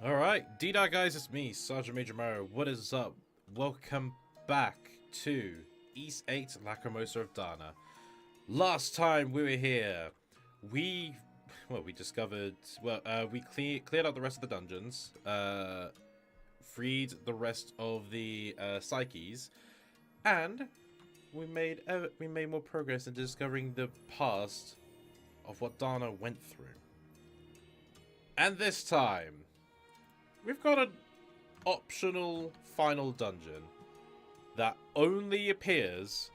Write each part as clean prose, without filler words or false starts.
Alright, D-Dot guys, it's me, Sergeant Major Mario. What is up? Welcome back to East 8 Lacrimosa of Dana. Last time we were here, we discovered, we cleared out the rest of the dungeons, freed the rest of the psyches, and we made more progress in discovering the past of what Dana went through. And this time, we've got an optional final dungeon that only appears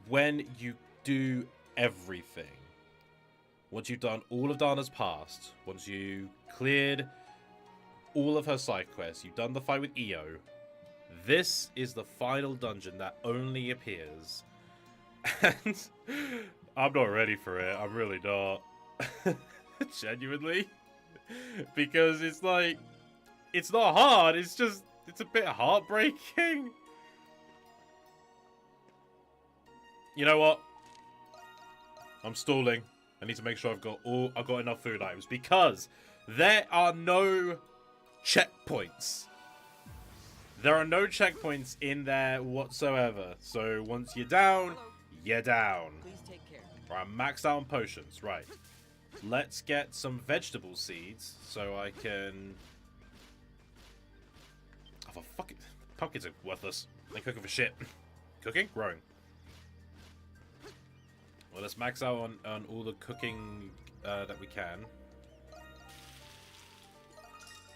when you do everything. Once you've done all of Dana's past, once you cleared all of her side quests, you've done the fight with EO, this is the final dungeon that only appears. And I'm not ready for it. I'm really not. Genuinely. Because it's like, it's not hard, it's a bit heartbreaking. You know what? I'm stalling. I need to make sure I've got enough food items because there are no checkpoints. There are no checkpoints in there whatsoever. So once you're down, you're down. Please take care. Right, I'm maxed out on potions. Right. Let's get some vegetable seeds so I can... Oh, for fucking... Pumpkins are worthless. They're cooking for shit. Cooking? Growing. Well, let's max out on all the cooking that we can.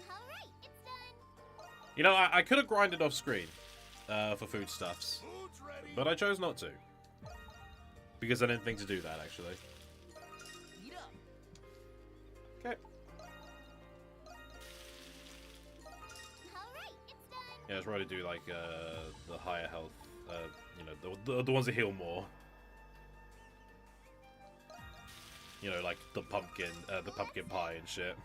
Alright, it's done. You know, I could have grinded off screen for foodstuffs, but I chose not to. Because I didn't think to do that, actually. Okay. Alright, it's done. Yeah, let's probably do like the higher health, you know, the ones that heal more. You know, like the pumpkin pie and shit.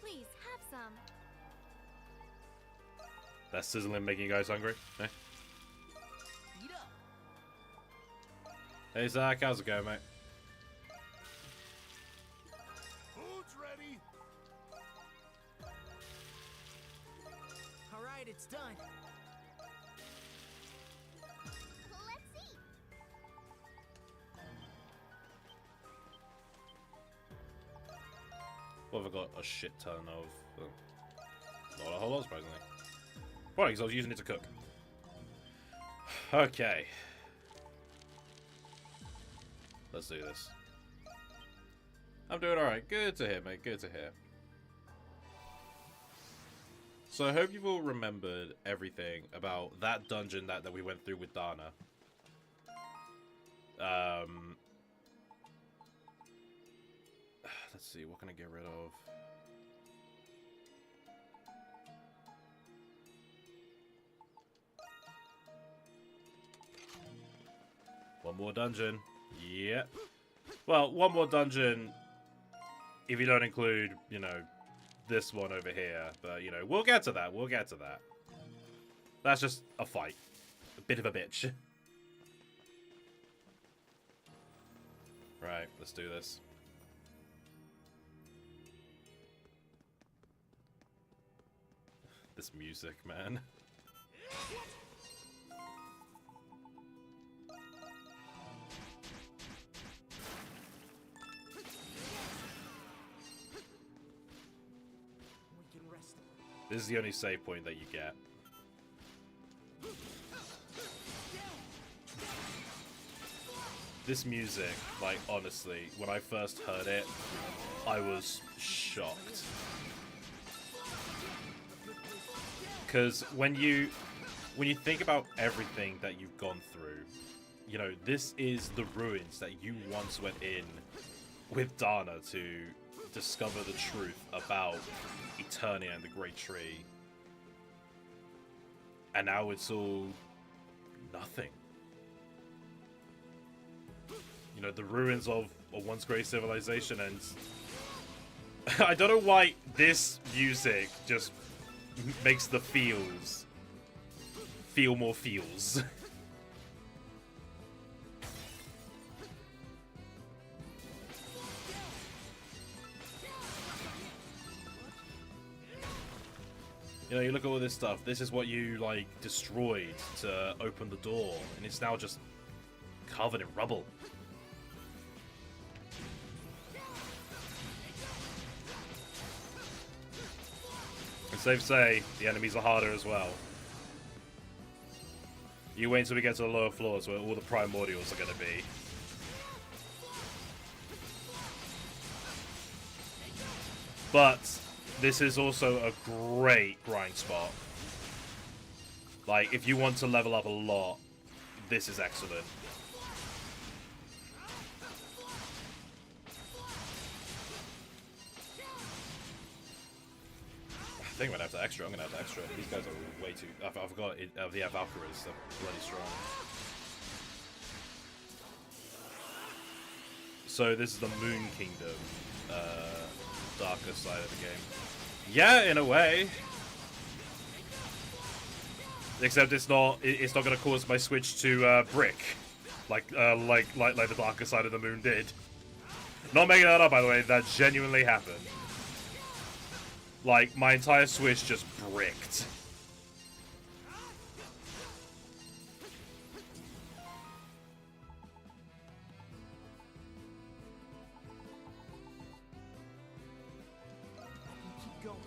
Please have some. That sizzling making you guys hungry? Eh? Hey Zach, how's it going, mate? Food's ready. All right, it's done. Let's see. What have I got? A shit ton of... not a whole lot, surprisingly. Probably because I was using it to cook. Okay. Let's do this. I'm doing alright. Good to hear, mate. Good to hear. So I hope you've all remembered everything about that dungeon that we went through with Dana. Let's see. What can I get rid of? One more dungeon. Yep. Well, one more dungeon if you don't include, you know, this one over here. But, you know, we'll get to that. We'll get to that. That's just a fight. A bit of a bitch. Right, let's do this. This music, man. This is the only save point that you get. This music, like, honestly, when I first heard it, I was shocked. Because when you think about everything that you've gone through, you know, this is the ruins that you once went in with Dana to discover the truth about Eternia and the Great Tree. And now it's all nothing. You know, the ruins of a once great civilization, and I don't know why this music just makes the feels feel more feels. You know, you look at all this stuff. This is what you, like, destroyed to open the door. And it's now just covered in rubble. It's safe to say, the enemies are harder as well. You wait until we get to the lower floors where all the primordials are going to be. But this is also a great grind spot. Like, if you want to level up a lot, this is excellent. I think I'm gonna have to extra. I'm gonna have to extra. These guys are way too. I forgot it. Yeah, Valkyries are bloody strong. So this is the Moon Kingdom, darker side of the game. Yeah, in a way. Except it's not. It's not gonna cause my switch to brick, like the darker side of the moon did. Not making that up, by the way. That genuinely happened. Like, my entire Switch just bricked. Keep going.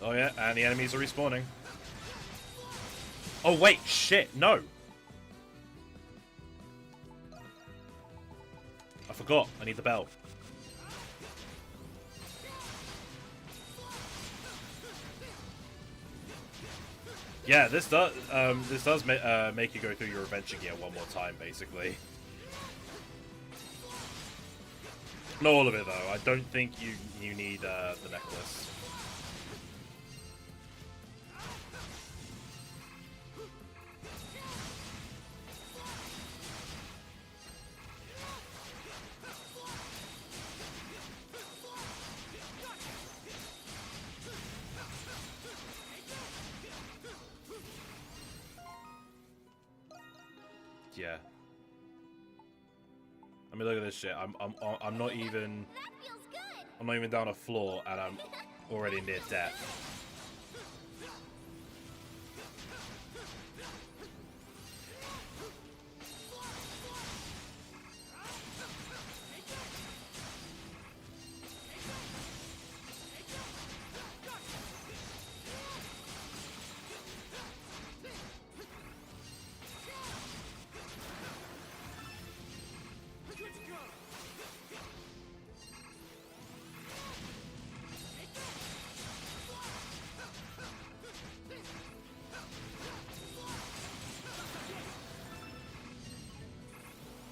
Oh yeah, and the enemies are respawning. Oh wait, shit, no! I forgot. I need the bell. Yeah, this does make you go through your adventure gear one more time, basically. Not all of it though. I don't think you need the necklace. Yeah. I mean, look at this shit. I'm not even. That feels good. I'm not even down a floor, and I'm already near death.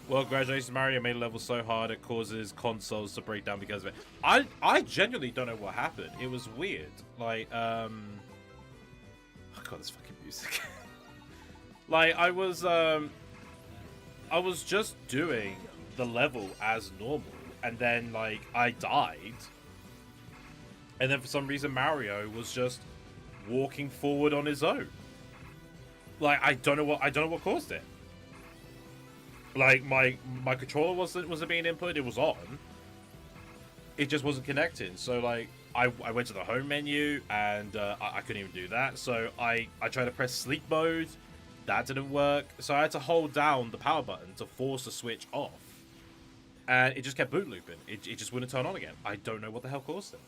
Well, congratulations, Mario. Made a level so hard it causes consoles to break down because of it. I genuinely don't know what happened. It was weird. Like, oh god, this fucking music. Like, I was just doing the level as normal, and then like I died, and then for some reason Mario was just walking forward on his own. Like, I don't know what caused it. Like, my controller wasn't being input, it was on. It just wasn't connecting. So, like, I went to the home menu, and I couldn't even do that. So, I tried to press sleep mode. That didn't work. So, I had to hold down the power button to force the switch off. And it just kept boot looping. It just wouldn't turn on again. I don't know what the hell caused it.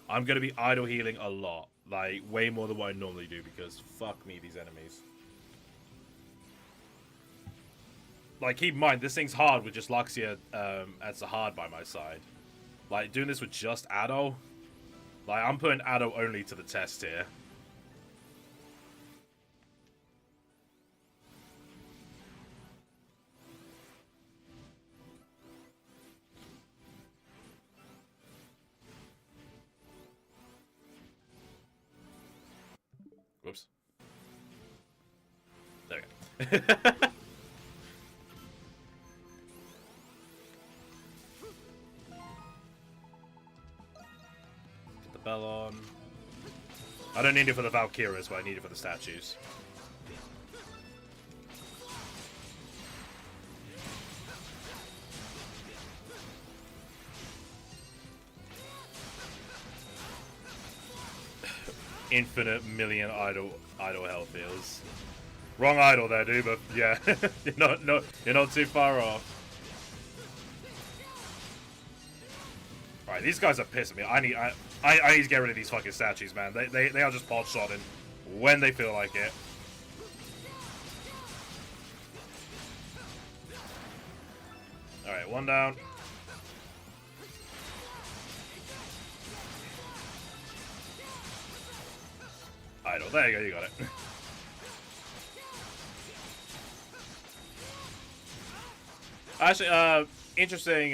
I'm going to be idle healing a lot. Like, way more than what I normally do, because fuck me, these enemies. Like, keep in mind, this thing's hard with just Luxia as the hard by my side. Like, doing this with just ADOL. Like, I'm putting ADOL only to the test here. Whoops. There we go. Bell on. I don't need it for the Valkyries, but I need it for the statues. infinite million idol health heals. Wrong idol there, dude, but yeah, you're not too far off. Alright, these guys are pissing me. I need to get rid of these fucking statues, man. They are just pot shotting when they feel like it. Alright, one down. Idol, there you go, you got it. Actually, interesting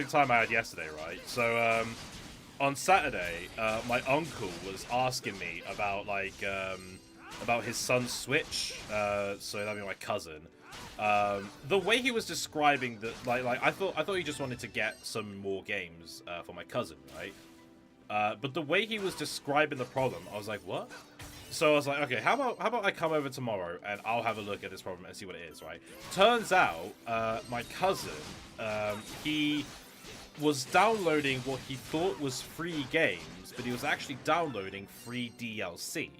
time I had yesterday, right? So, on Saturday, my uncle was asking me about about his son's Switch. So that'd be my cousin. The way he was describing the I thought he just wanted to get some more games for my cousin, right? But the way he was describing the problem, I was like, what? So I was like, okay, how about I come over tomorrow and I'll have a look at this problem and see what it is, right? Turns out, my cousin, he was downloading what he thought was free games, but he was actually downloading free DLC.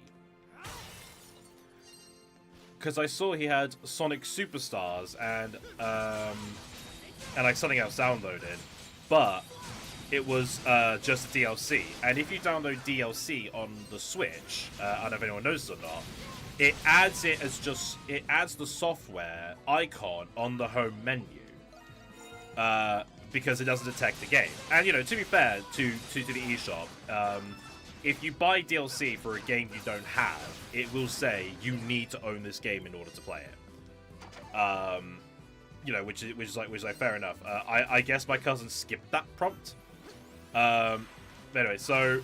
Because I saw he had Sonic Superstars and like something else downloaded, but it was just DLC. And if you download DLC on the Switch, I don't know if anyone knows this or not, it adds the software icon on the home menu. Because it doesn't detect the game. And you know, to be fair to the eShop, if you buy DLC for a game you don't have, it will say you need to own this game in order to play it. You know, which is like fair enough. I guess my cousin skipped that prompt. Anyway, so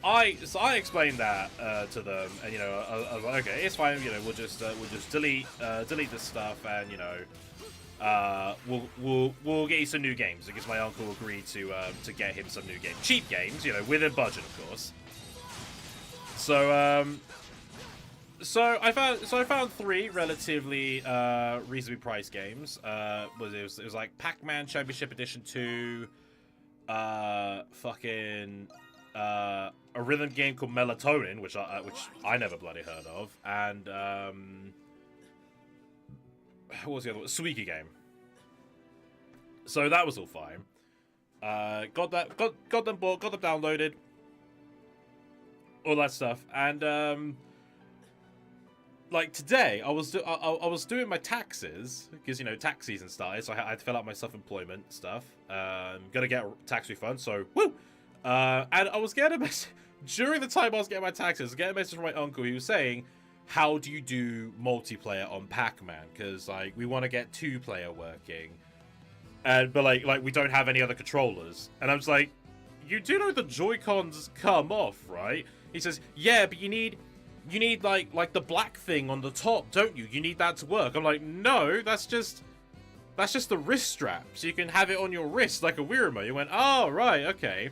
I explained that to them, and you know, I was like, okay, it's fine. You know, we'll just delete this stuff, and you know, we'll get you some new games, because my uncle agreed to get him some new games, cheap games, you know, within budget, of course. So I found three relatively reasonably priced games. It was like Pac-Man Championship Edition 2. Fucking a rhythm game called Melatonin, which I never bloody heard of, and what was the other one? Suiki game. So that was all fine. Got them bought, got them downloaded, all that stuff, and like today, I was doing my taxes, because you know tax season started, so I had to fill out my self-employment stuff. Gonna get a tax refund, so woo. And I was getting a message during the time I was getting my taxes. Getting a message from my uncle. He was saying, "How do you do multiplayer on Pac-Man? Because like we want to get 2-player working, but like we don't have any other controllers." And I was like, "You do know the Joy-Cons come off, right?" He says, "Yeah, but you need like the black thing on the top, don't you? You need that to work." I'm like, "No, that's just the wrist strap, so you can have it on your wrist like a Wii remote." He went, "Oh, right, okay.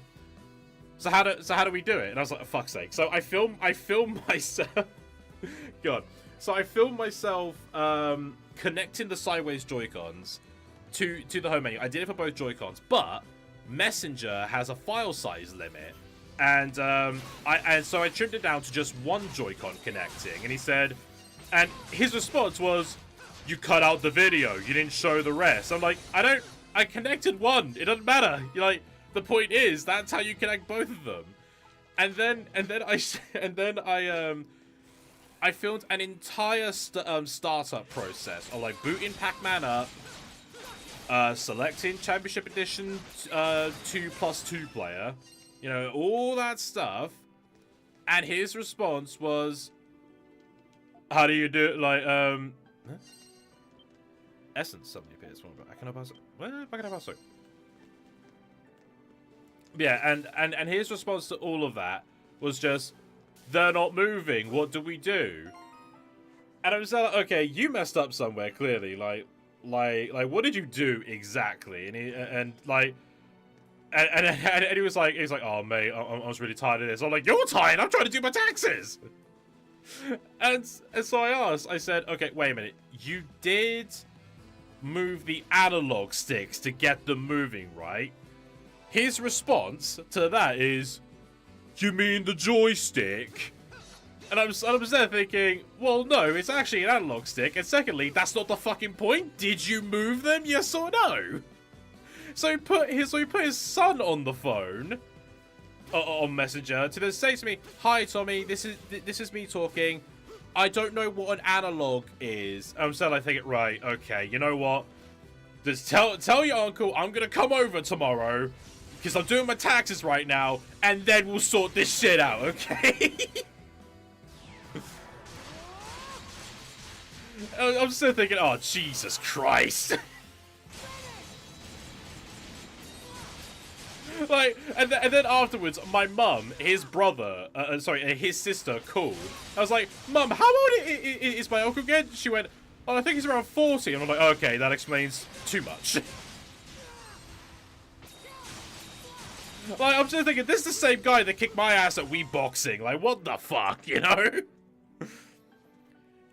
So how do we do it?" And I was like, oh, fuck's sake. So I film myself. God. So I filmed myself connecting the sideways Joy-Cons to the home menu. I did it for both Joy-Cons, but Messenger has a file size limit. And so I trimmed it down to just one Joy-Con connecting, and he said, and his response was, "You cut out the video, you didn't show the rest." I'm like, I connected one, it doesn't matter. You're like, the point is, that's how you connect both of them. And then I filmed an entire startup process of like booting Pac-Man up, selecting Championship Edition 2+2 player. You know, all that stuff. And his response was, "How do you do it?" Like, huh? Essence suddenly appears. I can pass it. Where can I pass it? Yeah, and his response to all of that was just, "They're not moving. What do we do?" And I was like, okay, you messed up somewhere, clearly. Like, what did you do exactly? And he was like, "Oh mate, I was really tired of this." I'm like, "You're tired? I'm trying to do my taxes." and so I said, "Okay, wait a minute. You did move the analog sticks to get them moving, right?" His response to that is, you mean the joystick? And I'm there thinking, well, no, it's actually an analog stick. And secondly, that's not the fucking point. Did you move them? Yes or no? So he put his son on the phone, on Messenger, to then say to me, "Hi, Tommy. This is me talking. I don't know what an analog is." I'm still like thinking, right, okay, you know what? Just tell your uncle I'm gonna come over tomorrow because I'm doing my taxes right now, and then we'll sort this shit out, okay? I'm still thinking, oh, Jesus Christ. Like, and then afterwards, my mum, his brother, his sister called. I was like, "Mum, how old is my uncle again?" She went, "Oh, I think he's around 40. And I'm like, okay, that explains too much. Like, I'm just thinking, this is the same guy that kicked my ass at Wii Boxing. Like, what the fuck, you know?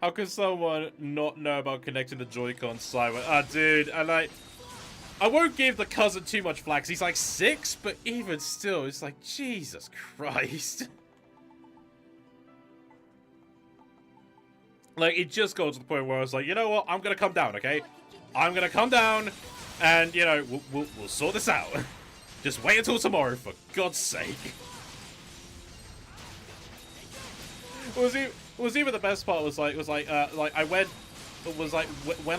How can someone not know about connecting the Joy-Con sideway? Ah, dude, I won't give the cousin too much flack, 'cause he's like 6, but even still, it's like, Jesus Christ. Like, it just got to the point where I was like, you know what, I'm gonna come down, okay? I'm gonna come down, and, you know, we'll sort this out. Just wait until tomorrow, for God's sake. Was even the best part was when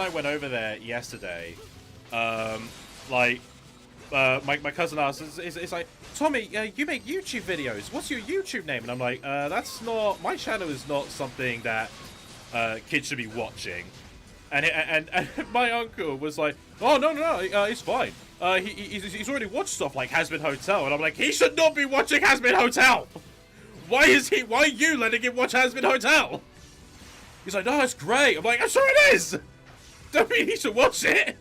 I went over there yesterday, my cousin asked, it's like, "Tommy, you make YouTube videos. What's your YouTube name?" And I'm like, that's not, my channel is not something that kids should be watching. And my uncle was like, "Oh, no, it's fine. He's already watched stuff like Has Been Hotel." And I'm like, he should not be watching Has Been Hotel. Why are you letting him watch Has Been Hotel? He's like, "No, it's great." I'm like, "I'm sure it is. Don't mean he should watch it."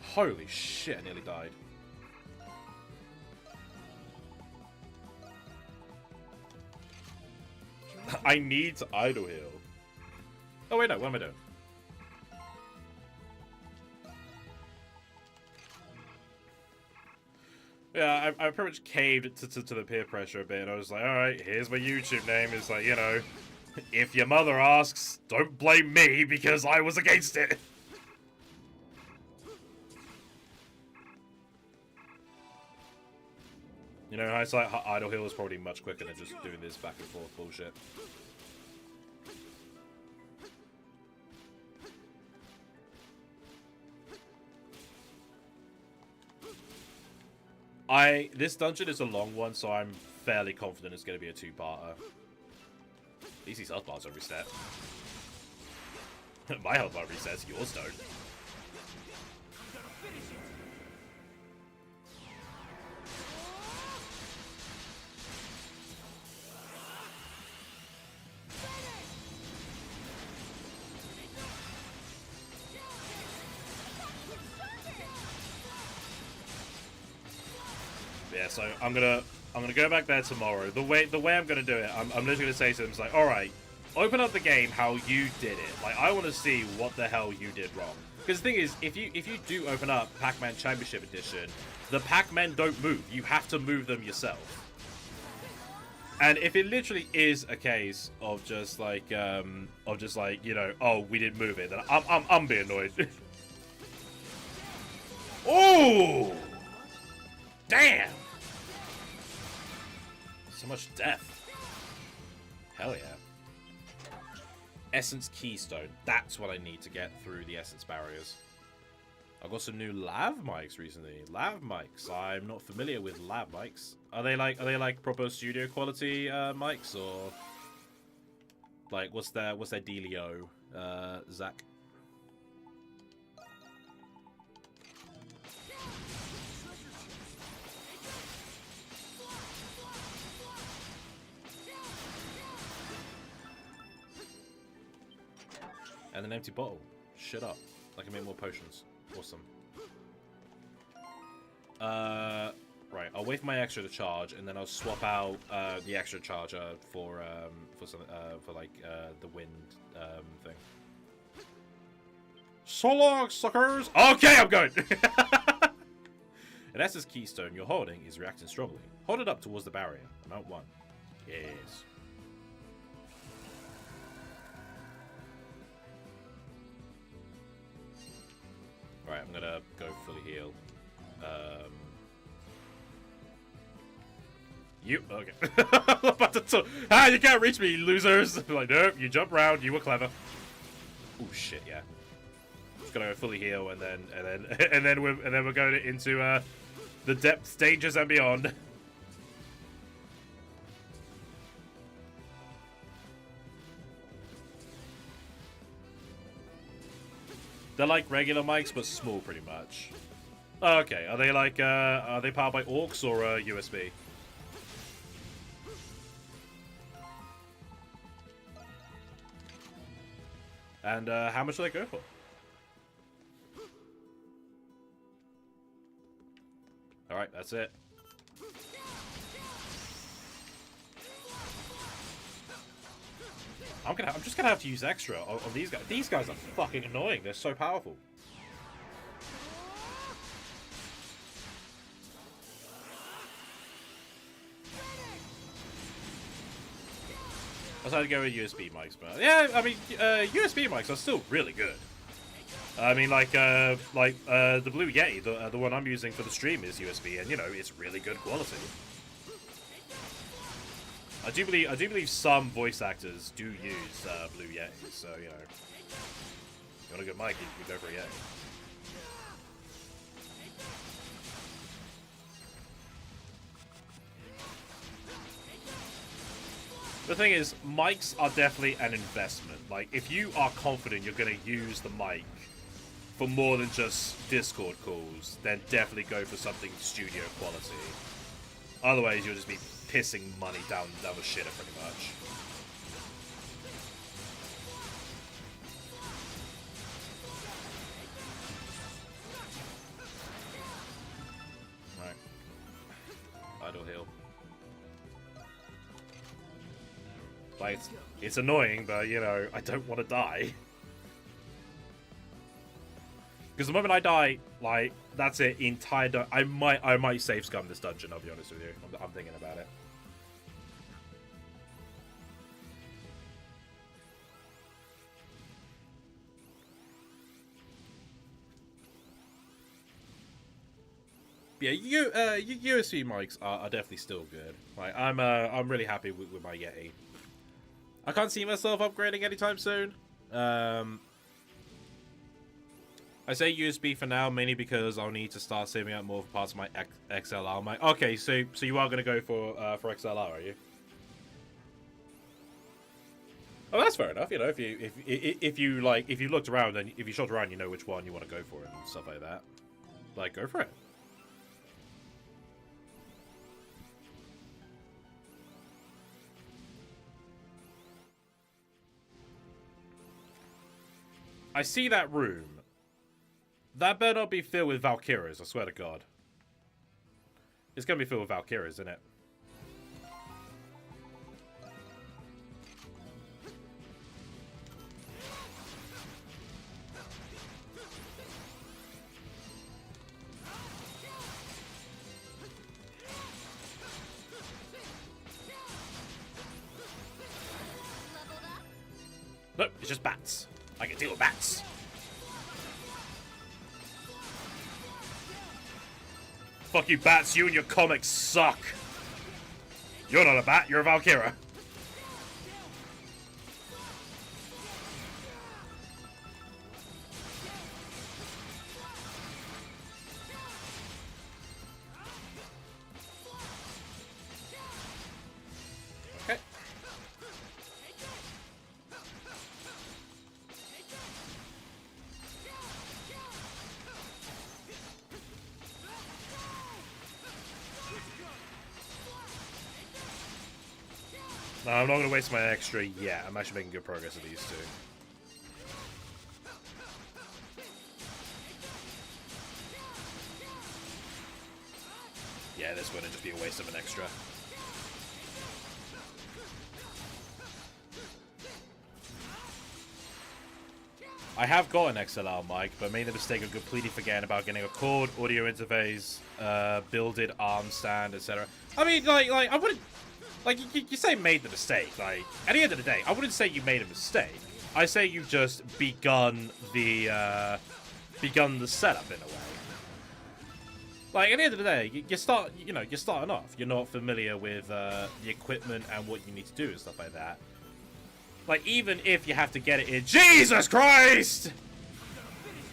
Holy shit, I nearly died. I need to idle heal. Oh wait, no, what am I doing? Yeah, I pretty much caved to the peer pressure a bit, and I was like, alright, here's my YouTube name. It's like, you know, if your mother asks, don't blame me because I was against it. You know, it's like idle heal is probably much quicker than just doing this back and forth bullshit. This dungeon is a long one, so I'm fairly confident it's going to be a two-parter. At least these health bars don't reset. My health bar resets, yours don't. Yeah, so I'm gonna go back there tomorrow. The way I'm gonna do it, I'm just gonna say to them, it's like, all right, open up the game how you did it. Like, I want to see what the hell you did wrong. Because the thing is, if you do open up Pac-Man Championship Edition, the Pac-Men don't move. You have to move them yourself. And if it literally is a case of just like you know, oh, we didn't move it, then I'm being annoyed. Oh, damn. So much death. Hell yeah. Essence Keystone. That's what I need to get through the Essence barriers. I got some new lav mics recently. Lav mics. I'm not familiar with lav mics. Are they like proper studio quality mics, or like what's their dealio, Zach? And an empty bottle. Shut up. I can make more potions. Awesome. Right. I'll wait for my extra to charge, and then I'll swap out the extra charger for the wind thing. So long, suckers. Okay, I'm going. An S's keystone you're holding is reacting strongly. Hold it up towards the barrier. Amount 1. Yes. Alright, I'm gonna go fully heal. You okay? I'm about to talk. Ah, you can't reach me, losers! Like, nope, you jump around. You were clever. Oh shit, yeah. Just gonna go fully heal, and then we're going into the depths, dangers, and beyond. They're like regular mics, but small, pretty much. Oh, okay, are they like are they powered by AUX or USB? And how much do they go for? Alright, that's it. I'm just gonna have to use extra on these guys. These guys are fucking annoying. They're so powerful. I decided to go with USB mics, but yeah, I mean, USB mics are still really good. I mean, like the Blue Yeti, the one I'm using for the stream is USB, and you know, it's really good quality. I do believe some voice actors do use Blue Yeti, so you know, if you want a good mic, you go for a Yeti. The thing is, mics are definitely an investment. Like, if you are confident you're going to use the mic for more than just Discord calls, then definitely go for something studio quality. Otherwise, you'll just be pissing money down the shitter, pretty much. Right. Idle heal. Like, it's annoying, but, you know, I don't want to die. Because the moment I die, like, that's it, entire... I might save scum this dungeon, I'll be honest with you. I'm thinking about it. Yeah, USB mics are definitely still good. Like, I'm really happy with my Yeti. I can't see myself upgrading anytime soon. I say USB for now, mainly because I'll need to start saving up more for parts of my XLR mic. Okay, so you are gonna go for XLR, are you? Oh, that's fair enough. You know, if you looked around and if you shot around, you know which one you want to go for and stuff like that. Like, go for it. I see that room. That better not be filled with Valkyries, I swear to God. It's gonna be filled with Valkyries, isn't it? Nope, it's just bats. I can deal with bats. Fuck you, bats. You and your comics suck. You're not a bat. You're a Valkyra. Okay. No, I'm not going to waste my extra yet. I'm actually making good progress with these two. Yeah, this wouldn't just be a waste of an extra. I have got an XLR mic, but made the mistake of completely forgetting about getting a cord, audio interface, built-in arm stand, etc. I mean, like I wouldn't, like, you say made the mistake. Like, at the end of the day, I wouldn't say you made a mistake. I say you've just begun the setup in a way. Like, at the end of the day, you're starting off. You're not familiar with the equipment and what you need to do and stuff like that. Like, even if you have to get it in... Jesus Christ!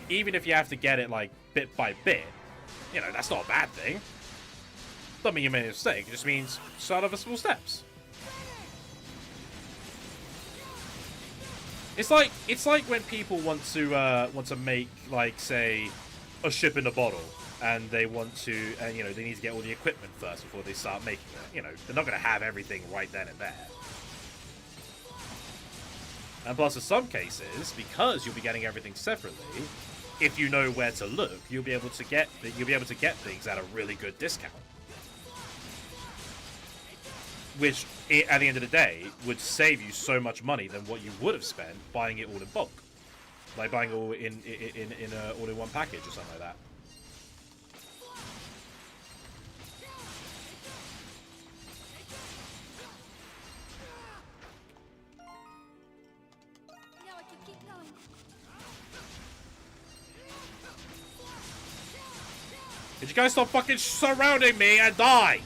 Even if you have to get it, like, bit by bit, you know, that's not a bad thing. Doesn't mean you made a mistake. It just means start off with small steps. It's like when people want to make, like, say, a ship in a bottle, and they want to, and you know, they need to get all the equipment first before they start making it. You know, they're not going to have everything right then and there. And plus, in some cases, because you'll be getting everything separately, if you know where to look, you'll be able to get things at a really good discount. Which, at the end of the day, would save you so much money than what you would have spent buying it all in bulk, like buying it all all in one package or something like that. Now I can keep going. Did you guys stop fucking surrounding me and die?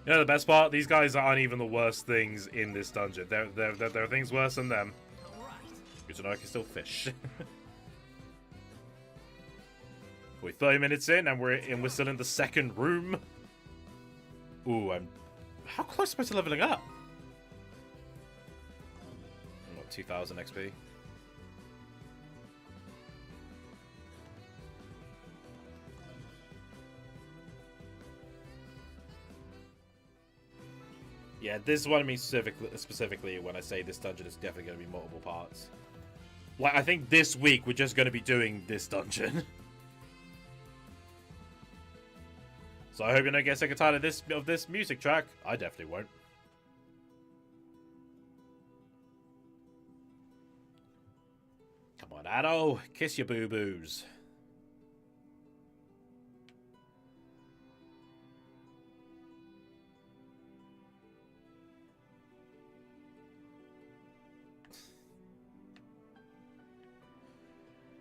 You know the best part? These guys aren't even the worst things in this dungeon. There are things worse than them. Good to know I can still fish. We're 30 minutes in and we're still in the second room. Ooh, how close am I to leveling up? What, 2,000 XP? Yeah, this is what I mean specifically when I say this dungeon is definitely going to be multiple parts. Like, I think this week we're just going to be doing this dungeon. So I hope you don't get sick and tired of this music track. I definitely won't. Come on, Adol, kiss your boo-boos.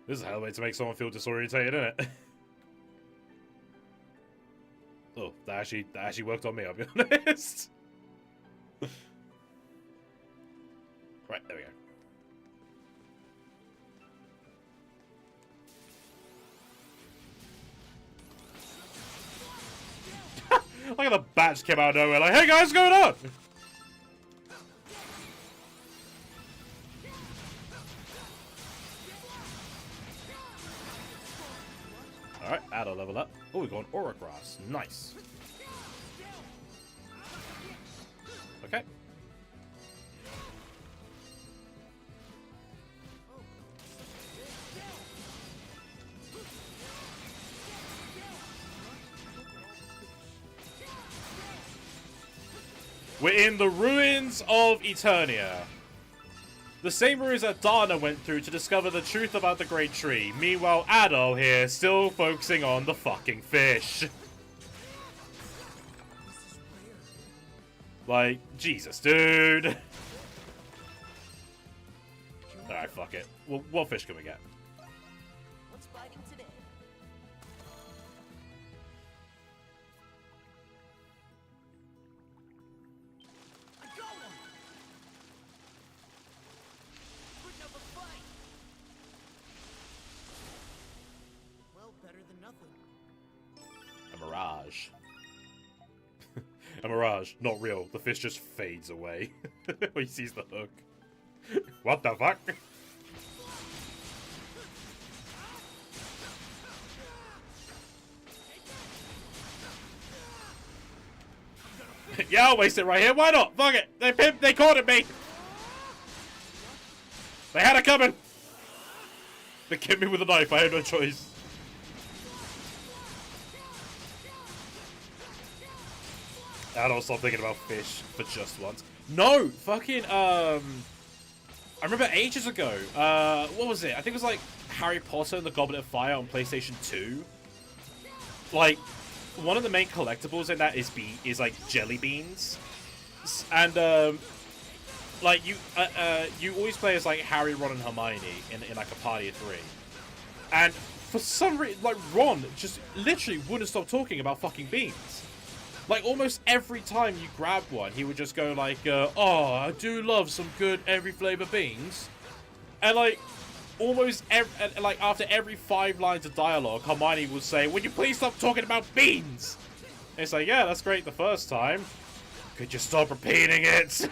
This is a hell of a way to make someone feel disorientated, isn't it? Oh, that actually worked on me, I'll be honest. Right, there we go. Look at the bats came out of nowhere, like, hey guys, what's going on? Alright, ADOL level up. Oh, we've got an Aura Grass. Nice. Okay. We're in the ruins of Eternia. The same ruins that Dana went through to discover the truth about the Great Tree. Meanwhile, ADOL here, still focusing on the fucking fish. Like, Jesus, dude. Alright, fuck it. Well, what fish can we get? What's biting today? I got one. Putting up a fight. Well, better than nothing. A mirage. A mirage, not real. The fish just fades away when he sees the hook. What the fuck? Yeah, I'll waste it right here. Why not? Fuck it. They cornered me. They had it coming. They killed me with a knife. I had no choice. ADOL, stop thinking about fish for just once. No, fucking, I remember ages ago, what was it? I think it was like Harry Potter and the Goblet of Fire on PlayStation 2. Like, one of the main collectibles in that is like jelly beans. And, like, you always play as like Harry, Ron, and Hermione in like a party of 3. And for some reason, like, Ron just literally wouldn't stop talking about fucking beans. Like, almost every time you grab one, he would just go like, oh, I do love some good every flavor beans. And like, almost like after every 5 lines of dialogue, Hermione would say, would you please stop talking about beans? And it's like, yeah, that's great the first time. Could you stop repeating it?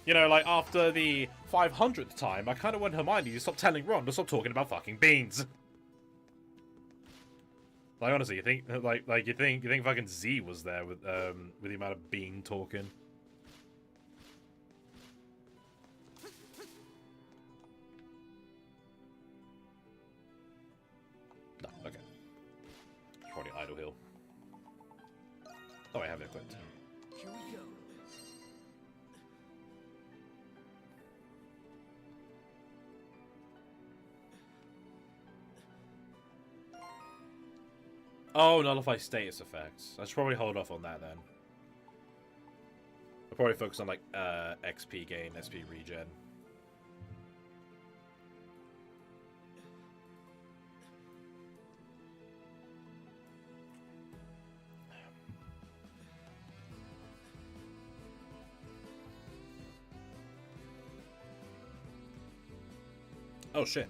You know, like, after the 500th time, I kind of want Hermione to stop telling Ron to stop talking about fucking beans. Like, honestly, you think you think fucking Z was there with the amount of bean talking? No, okay. Probably idle hill. Oh, I have it equipped. Here we go. Oh, nullify status effects. I should probably hold off on that then. I'll probably focus on like XP gain, SP regen. Oh shit.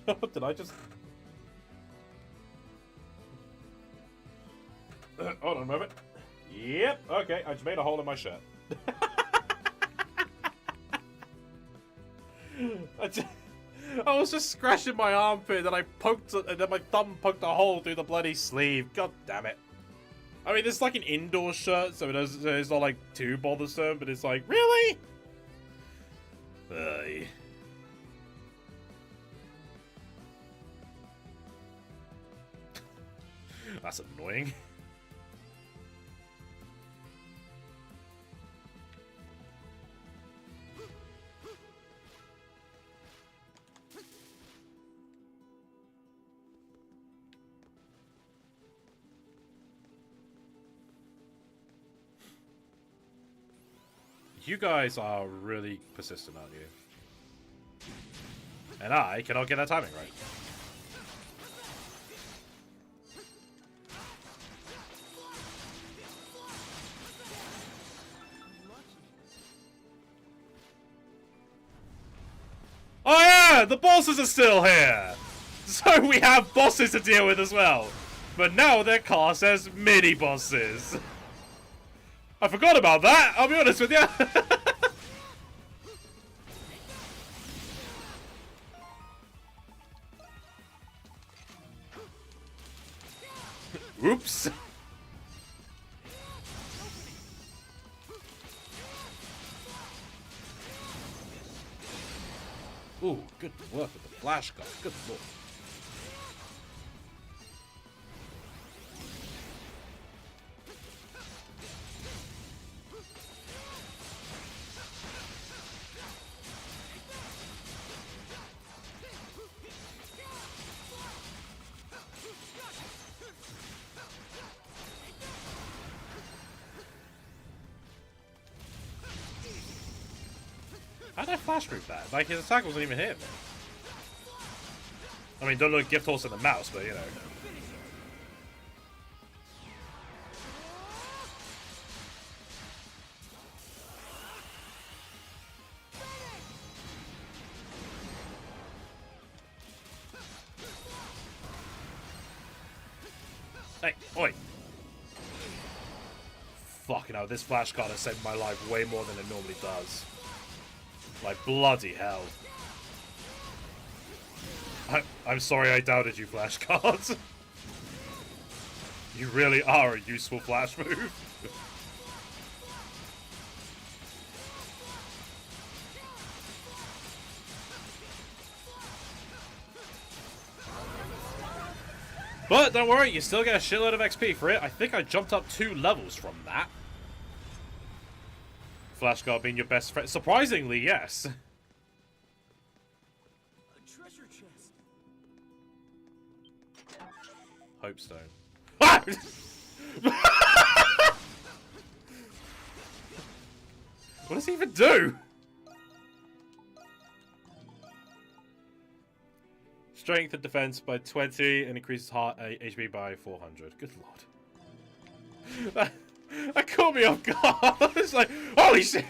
Did I just... Hold on a moment. Yep, okay, I just made a hole in my shirt. I was just scratching my armpit and and then my thumb poked a hole through the bloody sleeve. God damn it. I mean, this is like an indoor shirt, so it's not like too bothersome, but it's like, really? That's annoying. You guys are really persistent, aren't you? And I cannot get that timing right. Oh yeah! The bosses are still here! So we have bosses to deal with as well. But now they're classed as mini-bosses. I forgot about that, I'll be honest with you. Oops. Ooh, good work with the flash gun. Good lord. How did I flash group that? Like, his attack wasn't even hit. I mean, don't look gift horse in the mouse, but you know. Hey, oi! Fucking hell, this flash card has saved my life way more than it normally does. Like, bloody hell. I'm sorry I doubted you, flashcards. You really are a useful flash move. But don't worry, you still get a shitload of XP for it. I think I jumped up 2 levels from that. Flash guard being your best friend. Surprisingly, yes. A treasure chest. Hopestone. Ah! What does he even do? Strength and defense by 20 and increases heart HP by 400. Good lord. That caught me off guard. It's like, holy shit.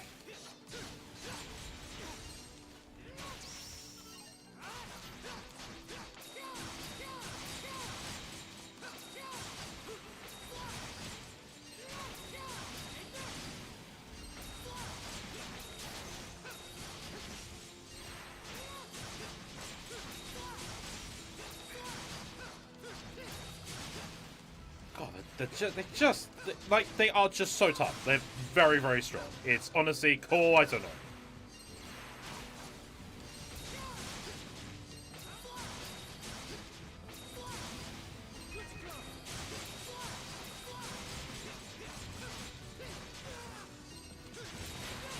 They are just so tough. They're very, very strong. It's honestly cool. I don't know.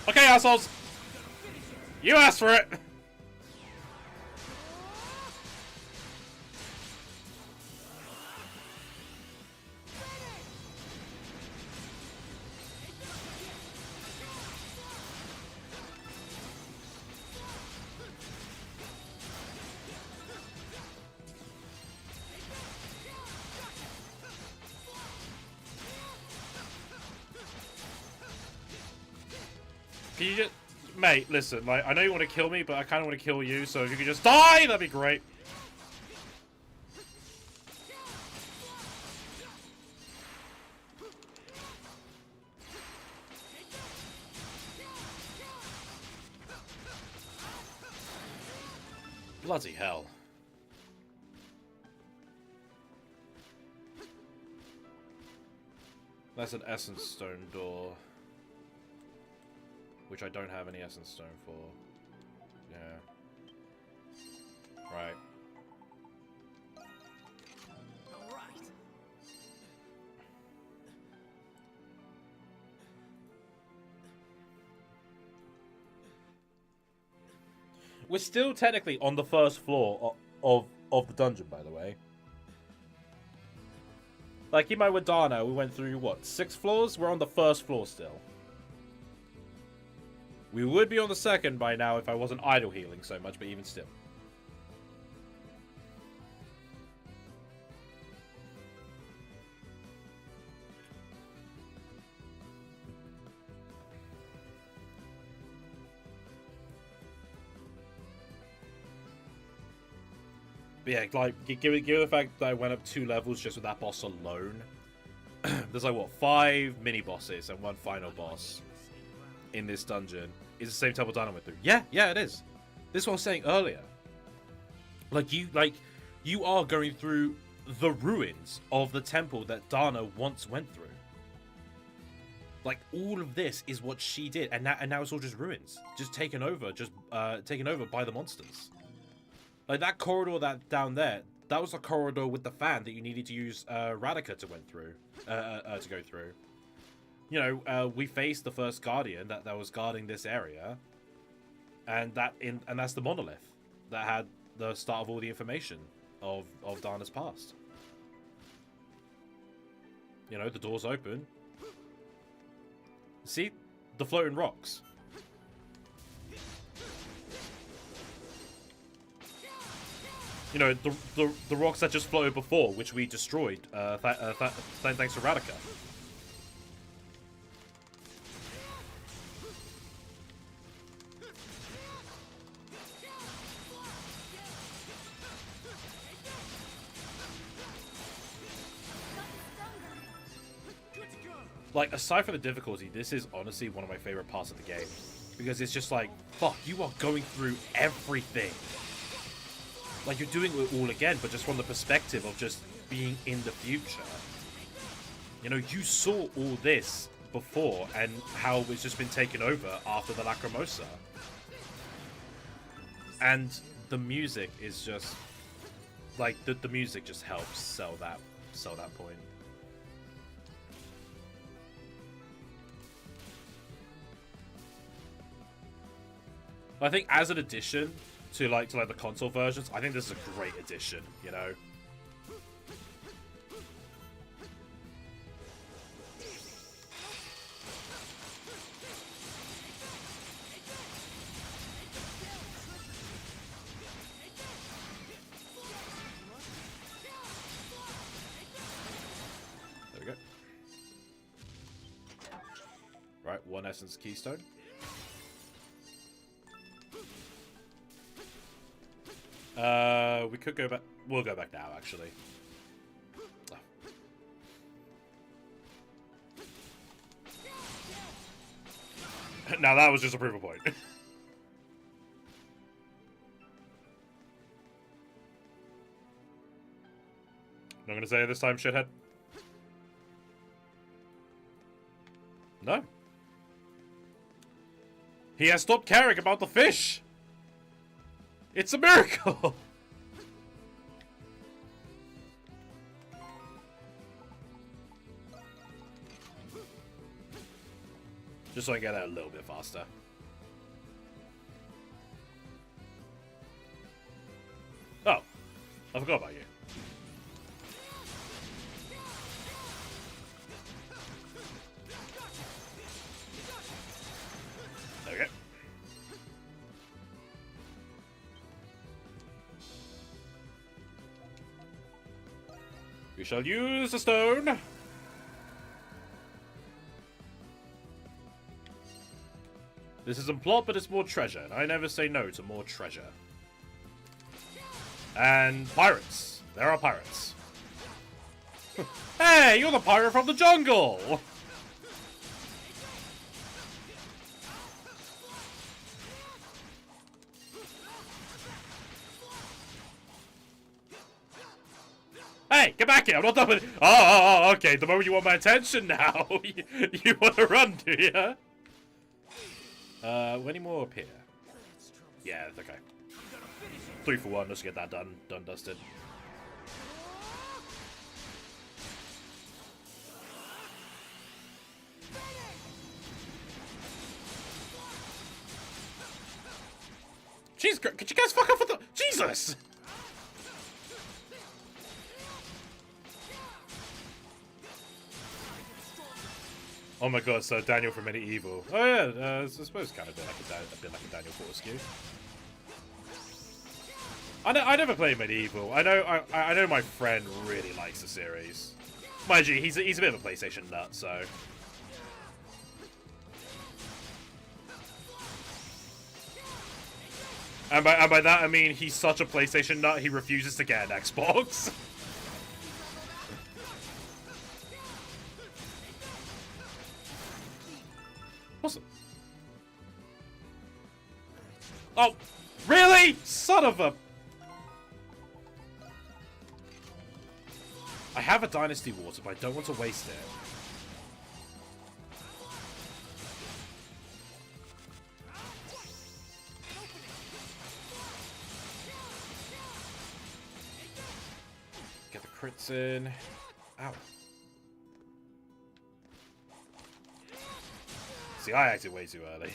Okay, assholes. You asked for it. Can you just... Mate, listen, like, I know you want to kill me, but I kind of want to kill you, so if you could just die, that'd be great. Bloody hell. That's an Essence Stone door. Which I don't have any Essence Stone for. Yeah. Right. All right. We're still technically on the first floor of the dungeon, by the way. Like, in my Wadana, we went through, what, 6 floors? We're on the first floor still. We would be on the second by now if I wasn't idle healing so much, but even still. But yeah, like, given the fact that I went up 2 levels just with that boss alone, there's like, what, 5 mini-bosses and 1 final boss in this dungeon. Is the same temple Dana went through. Yeah, it is. This is what I was saying earlier. You are going through the ruins of the temple that Dana once went through. Like, all of this is what she did, and now it's all just ruins, just taken over by the monsters. Like, that corridor that down there, that was the corridor with the fan that you needed to use Radica to go through. You know, we faced the first Guardian that was guarding this area, and that's the monolith that had the start of all the information of Dana's past. You know, the doors open. See the floating rocks. You know, the rocks that just floated before, which we destroyed, thanks to Radica. Like, aside from the difficulty, this is honestly one of my favorite parts of the game. Because it's just like, fuck, you are going through everything. Like, you're doing it all again, but just from the perspective of just being in the future. You know, you saw all this before and how it's just been taken over after the Lacrimosa. And the music is just like the music just helps sell that point. I think as an addition to like the console versions, I think this is a great addition, you know. There we go. Right, one essence keystone. We could go back. We'll go back now, actually. Oh. Now that was just a proof of point. Not gonna say it this time, shithead. No. He has stopped caring about the fish. It's a miracle. Just so I can get that a little bit faster. Oh, I forgot about you. There we go. We shall use the stone. This isn't plot, but it's more treasure, and I never say no to more treasure. And pirates. There are pirates. Hey, you're the pirate from the jungle! Hey, get back here! I'm not done with it. Oh, okay. The moment you want my attention now, you want to run, do you? Any more up here? Yeah, okay. 3 for 1, let's get that done. Done, dusted. Jeez, could you guys fuck off with the... Jesus! Oh my god, so Daniel from Medieval. Oh yeah, I suppose kind of a bit like a Daniel Fortescue. I never played Medieval. I know my friend really likes the series. Mind you, he's a bit of a PlayStation nut, so. And by that I mean he's such a PlayStation nut he refuses to get an Xbox. Awesome. Oh, really? Son of a... I have a Dynasty Water, but I don't want to waste it. Get the crits in. Ow. See, I acted way too early.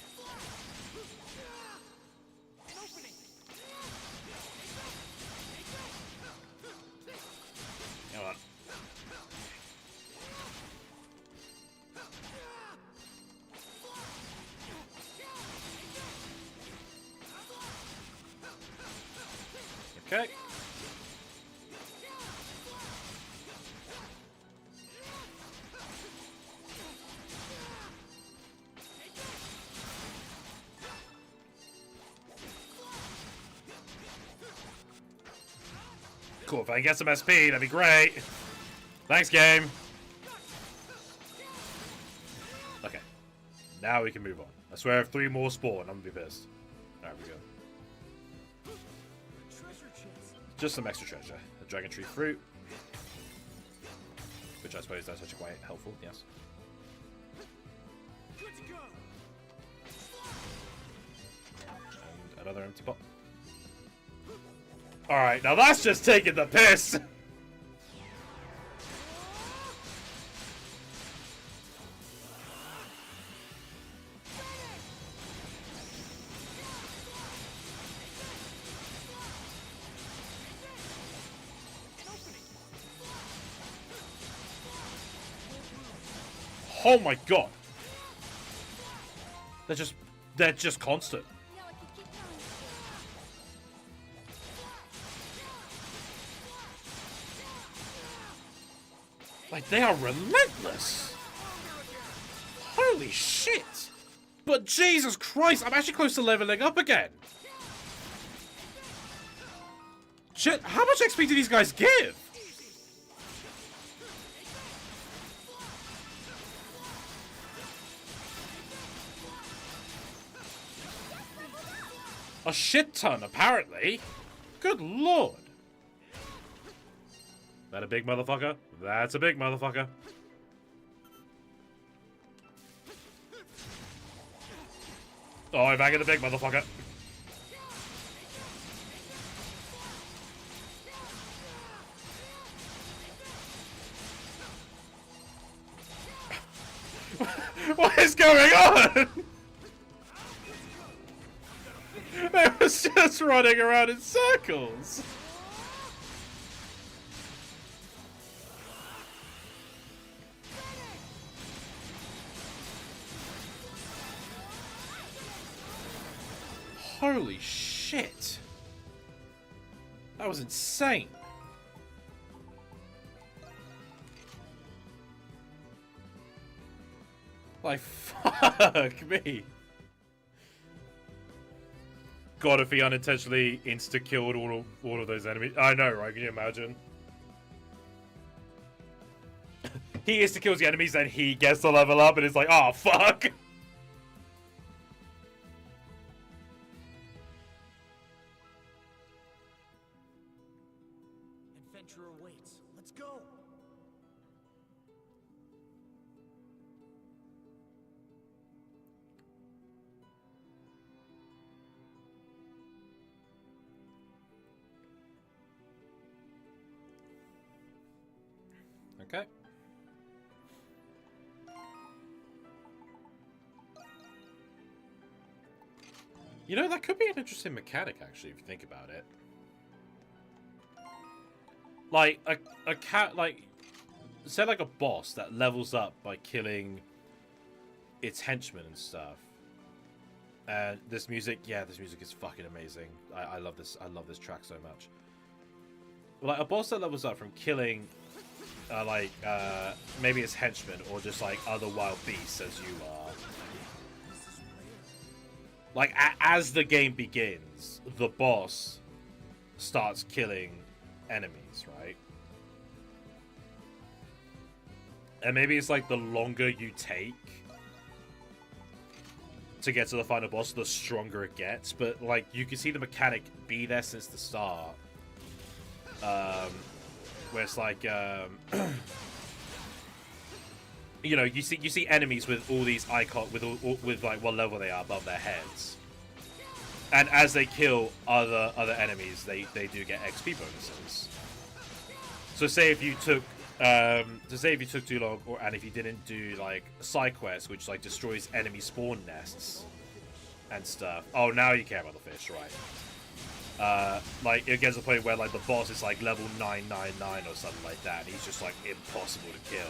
Come on. Okay. Cool, if I can get some SP, that'd be great. Thanks, game. Okay. Now we can move on. I swear if 3 more spawn, I'm gonna be pissed. There we go. Just some extra treasure. A dragon tree fruit. which I suppose that's actually quite helpful, yes. Good to go. And another empty pot. Alright, now that's just taking the piss! Oh my god! They're just constant. No, I could keep going. Like, they are relentless! Holy shit! But Jesus Christ, I'm actually close to leveling up again! Shit, how much XP do these guys give? A shit ton, apparently. Good lord. That a big motherfucker? That's a big motherfucker. Oh, I'm back at the big motherfucker. What is going on? They was just running around in circles. Holy shit. That was insane. Like, fuck me. God, if he unintentionally insta-killed all of those enemies. I know, right? Can you imagine? He insta-kills the enemies, then he gets to level up, and it's like, oh, fuck! Adventure awaits. Let's go. Okay. You know, that could be an interesting mechanic, actually, if you think about it. Like, a cat, like, say like a boss that levels up by killing its henchmen and stuff. And this music, yeah, this music is fucking amazing. I love this track so much. Like, a boss that levels up from killing maybe it's henchmen or just like other wild beasts as you are. Like, as the game begins, the boss starts killing enemies, right? And maybe it's like the longer you take to get to the final boss, the stronger it gets. But like, you can see the mechanic be there since the start. Where it's like, you know, you see enemies with all these icons with like what level they are above their heads, and as they kill other enemies, they do get XP bonuses. So say if you took too long, and if you didn't do like side quests, which like destroys enemy spawn nests and stuff. Oh, now you care about the fish, right? Like, it gets to the point where, like, the boss is, like, level 999 or something like that, and he's just, like, impossible to kill.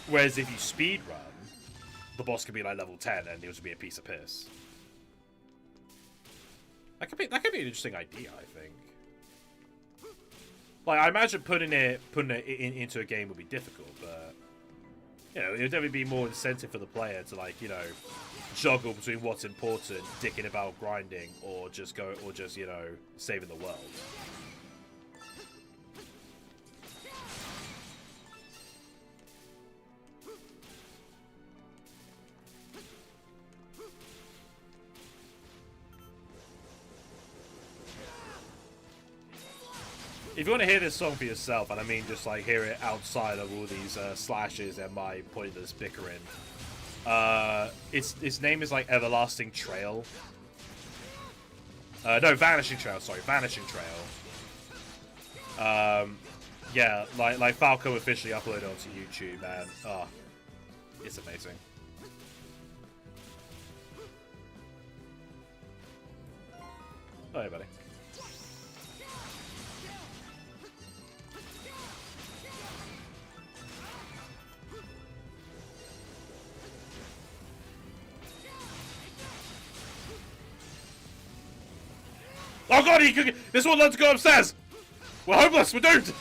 Whereas if you speedrun, the boss could be, like, level 10, and he'll just be a piece of piss. That could be an interesting idea, I think. Like, I imagine putting it into a game would be difficult, but, you know, it would definitely be more incentive for the player to, like, you know, juggle between what's important, dicking about grinding, or just you know, saving the world. if you want to hear this song for yourself, and I mean just like hear it outside of all these slashes and my pointless bickering, its name is like Everlasting Trail. No, Vanishing Trail. Sorry, Vanishing Trail. Yeah, like Falco officially uploaded onto YouTube, and it's amazing. Oh, hey, buddy. Oh god, this one wants to go upstairs! We're hopeless, we're doomed!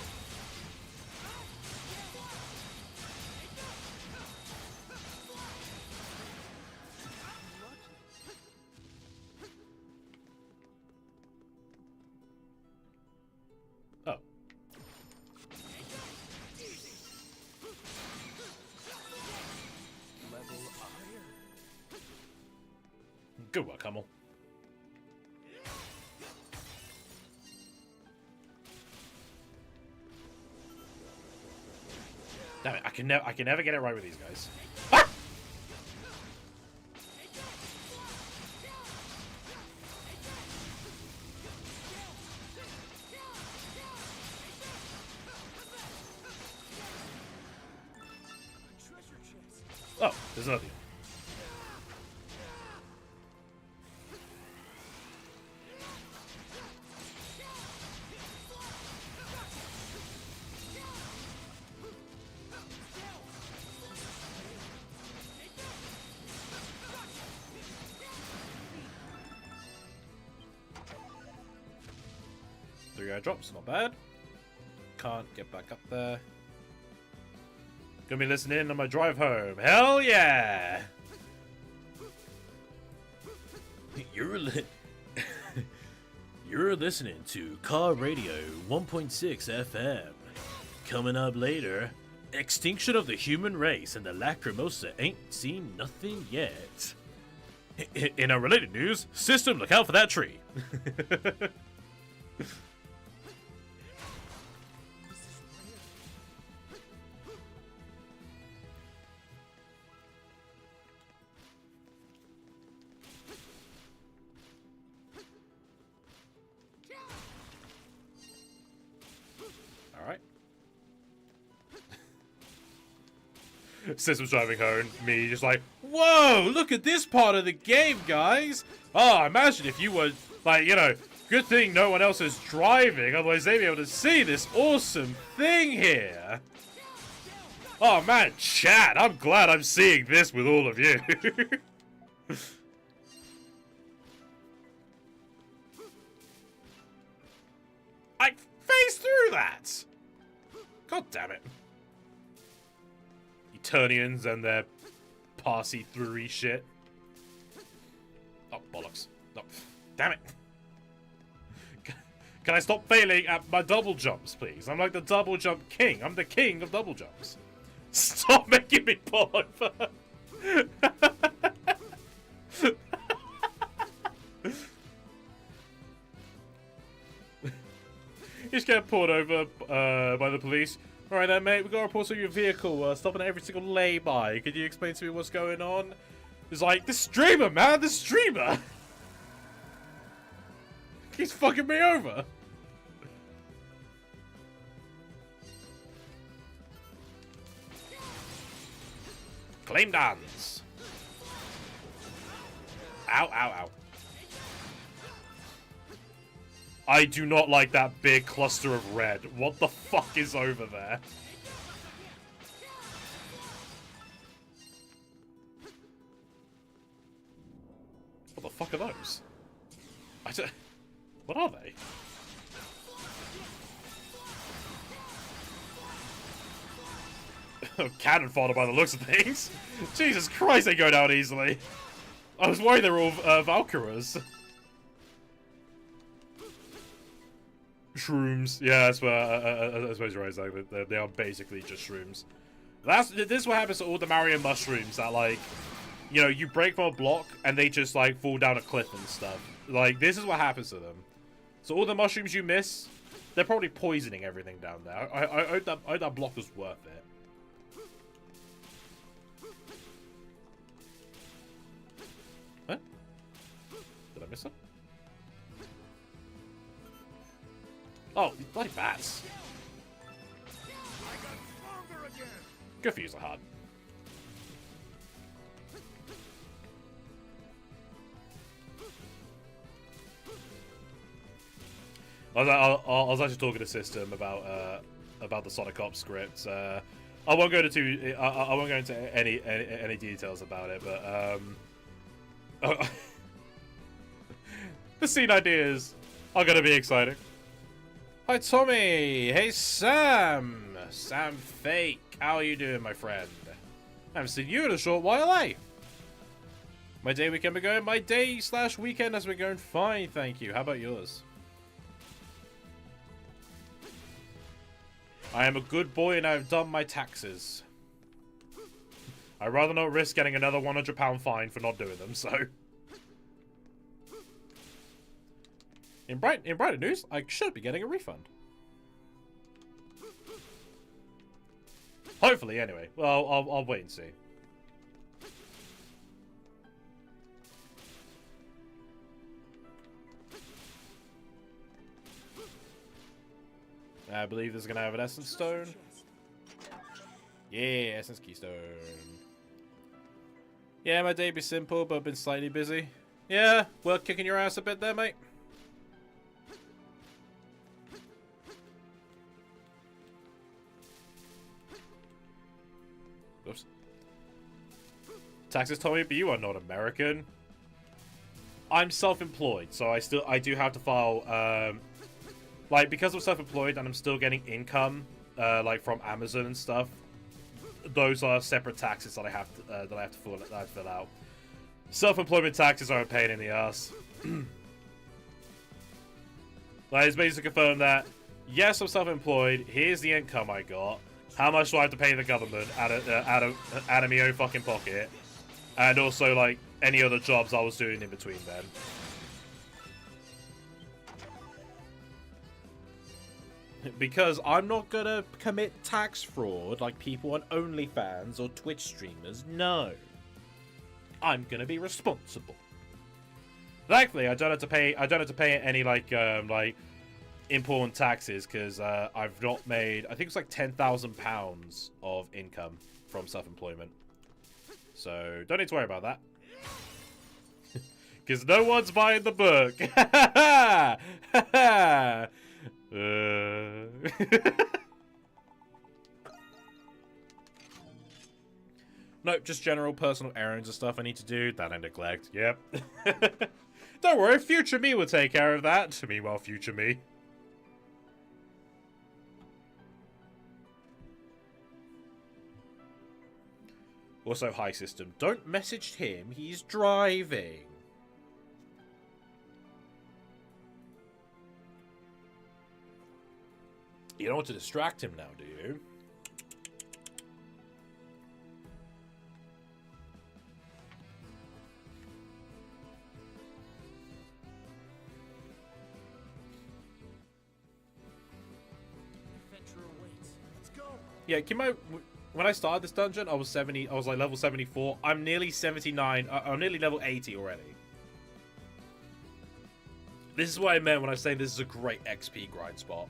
Oh. Good work, Hummel. Damn it, I can never get it right with these guys. Ah! Oh, there's another. Three-eye drops, not bad. Can't get back up there. Gonna be listening on my drive home. Hell yeah! You're listening to Car Radio 1.6 FM. Coming up later, extinction of the human race and the Lacrimosa ain't seen nothing yet. In our related news, system, look out for that tree. System's driving home, me just like, whoa, look at this part of the game, guys. Oh, imagine if you were, like, you know, good thing no one else is driving, otherwise they'd be able to see this awesome thing here. Oh man, chat, I'm glad I'm seeing this with all of you. I phased through that. God damn it. Eternians and their passy-through-y shit. Oh, bollocks. No. Damn it. Can I stop failing at my double jumps, please? I'm like the double jump king. I'm the king of double jumps. Stop making me pull over. You just get pulled over by the police. Alright then, mate, we got reports of your vehicle stopping at every single lay-by. Could you explain to me what's going on? It's like, the streamer, man, the streamer! He's fucking me over! Claim dance! Ow, ow, ow. I do not like that big cluster of red. What the fuck is over there? What the fuck are those? I don't... What are they? Cannon fodder by the looks of things. Jesus Christ, they go down easily. I was worried they were all Valkyras. Shrooms. Yeah, that's what I suppose you're right, Zach. They are basically just shrooms. This is what happens to all the Mario mushrooms that, like, you know, you break from a block and they just, like, fall down a cliff and stuff. Like, this is what happens to them. So all the mushrooms you miss, They're probably poisoning everything down there. I hope that block was worth it. Huh? Did I miss it? Oh, these bloody bats. I got stronger again. Good for you, Zahad. I was actually talking to System about the Sonic Ops script. I won't go into any details about it, but the scene ideas are gonna be exciting. Hi Tommy, hey Sam, Sam Fake. How are you doing, my friend? I haven't seen you in a short while, eh? My weekend been going. My day/weekend has been going fine, thank you. How about yours? I am a good boy and I have done my taxes. I'd rather not risk getting another £100 fine for not doing them, so... In brighter news, I should be getting a refund. Hopefully, anyway. Well, I'll wait and see. I believe this is going to have an Essence Stone. Yeah, Essence Keystone. Yeah, my day be simple, but been slightly busy. Yeah, work kicking your ass a bit there, mate. Oops. Taxes, Tommy, but you are not American. I'm self-employed, so I do have to file, like, because I'm self-employed and I'm still getting income, like, from Amazon and stuff, those are separate taxes that I have to fill out. Self-employment taxes are a pain in the ass. Like, it's basically confirmed that, yes, I'm self-employed, here's the income I got, how much do I have to pay the government out of my own fucking pocket, and also, like, any other jobs I was doing in between then. Because I'm not gonna commit tax fraud like people on OnlyFans or Twitch streamers. No, I'm gonna be responsible. Thankfully, I don't have to pay any like important taxes because I've not made. I think it's like £10,000 of income from self-employment, so don't need to worry about that. Because no one's buying the book. Nope, just general personal errands and stuff I need to do that I neglect. Yep. Don't worry, future me will take care of that. Meanwhile, future me. Also, hi system, don't message him, he's driving. You don't want to distract him now, do you? Adventure awaits. Let's go. Yeah, when I started this dungeon, I was like level 74. I'm nearly 79. I'm nearly level 80 already. This is what I meant when I say this is a great XP grind spot.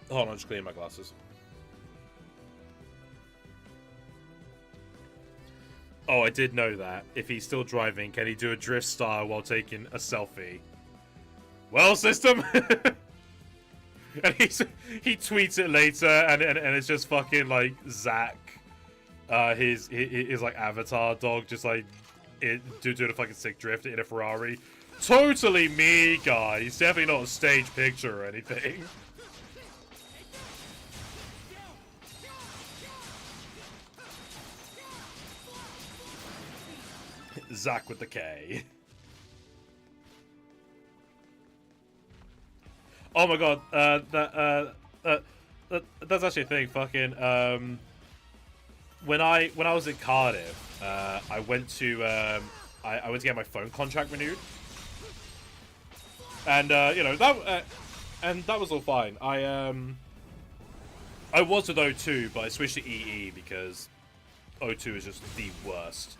Hold on, just cleaning my glasses. Oh, I did know that. If he's still driving, can he do a drift style while taking a selfie? Well, system! And he tweets it later, and it's just fucking, like, Zach. His like, avatar dog, just, like, doing a fucking sick drift in a Ferrari. Totally me, guys. Definitely not a stage picture or anything. Zach with the K. Oh my god, that's actually a thing. Fucking when I was in Cardiff, I went to I went to get my phone contract renewed. And, you know, that was all fine. I was with O2, but I switched to EE because O2 is just the worst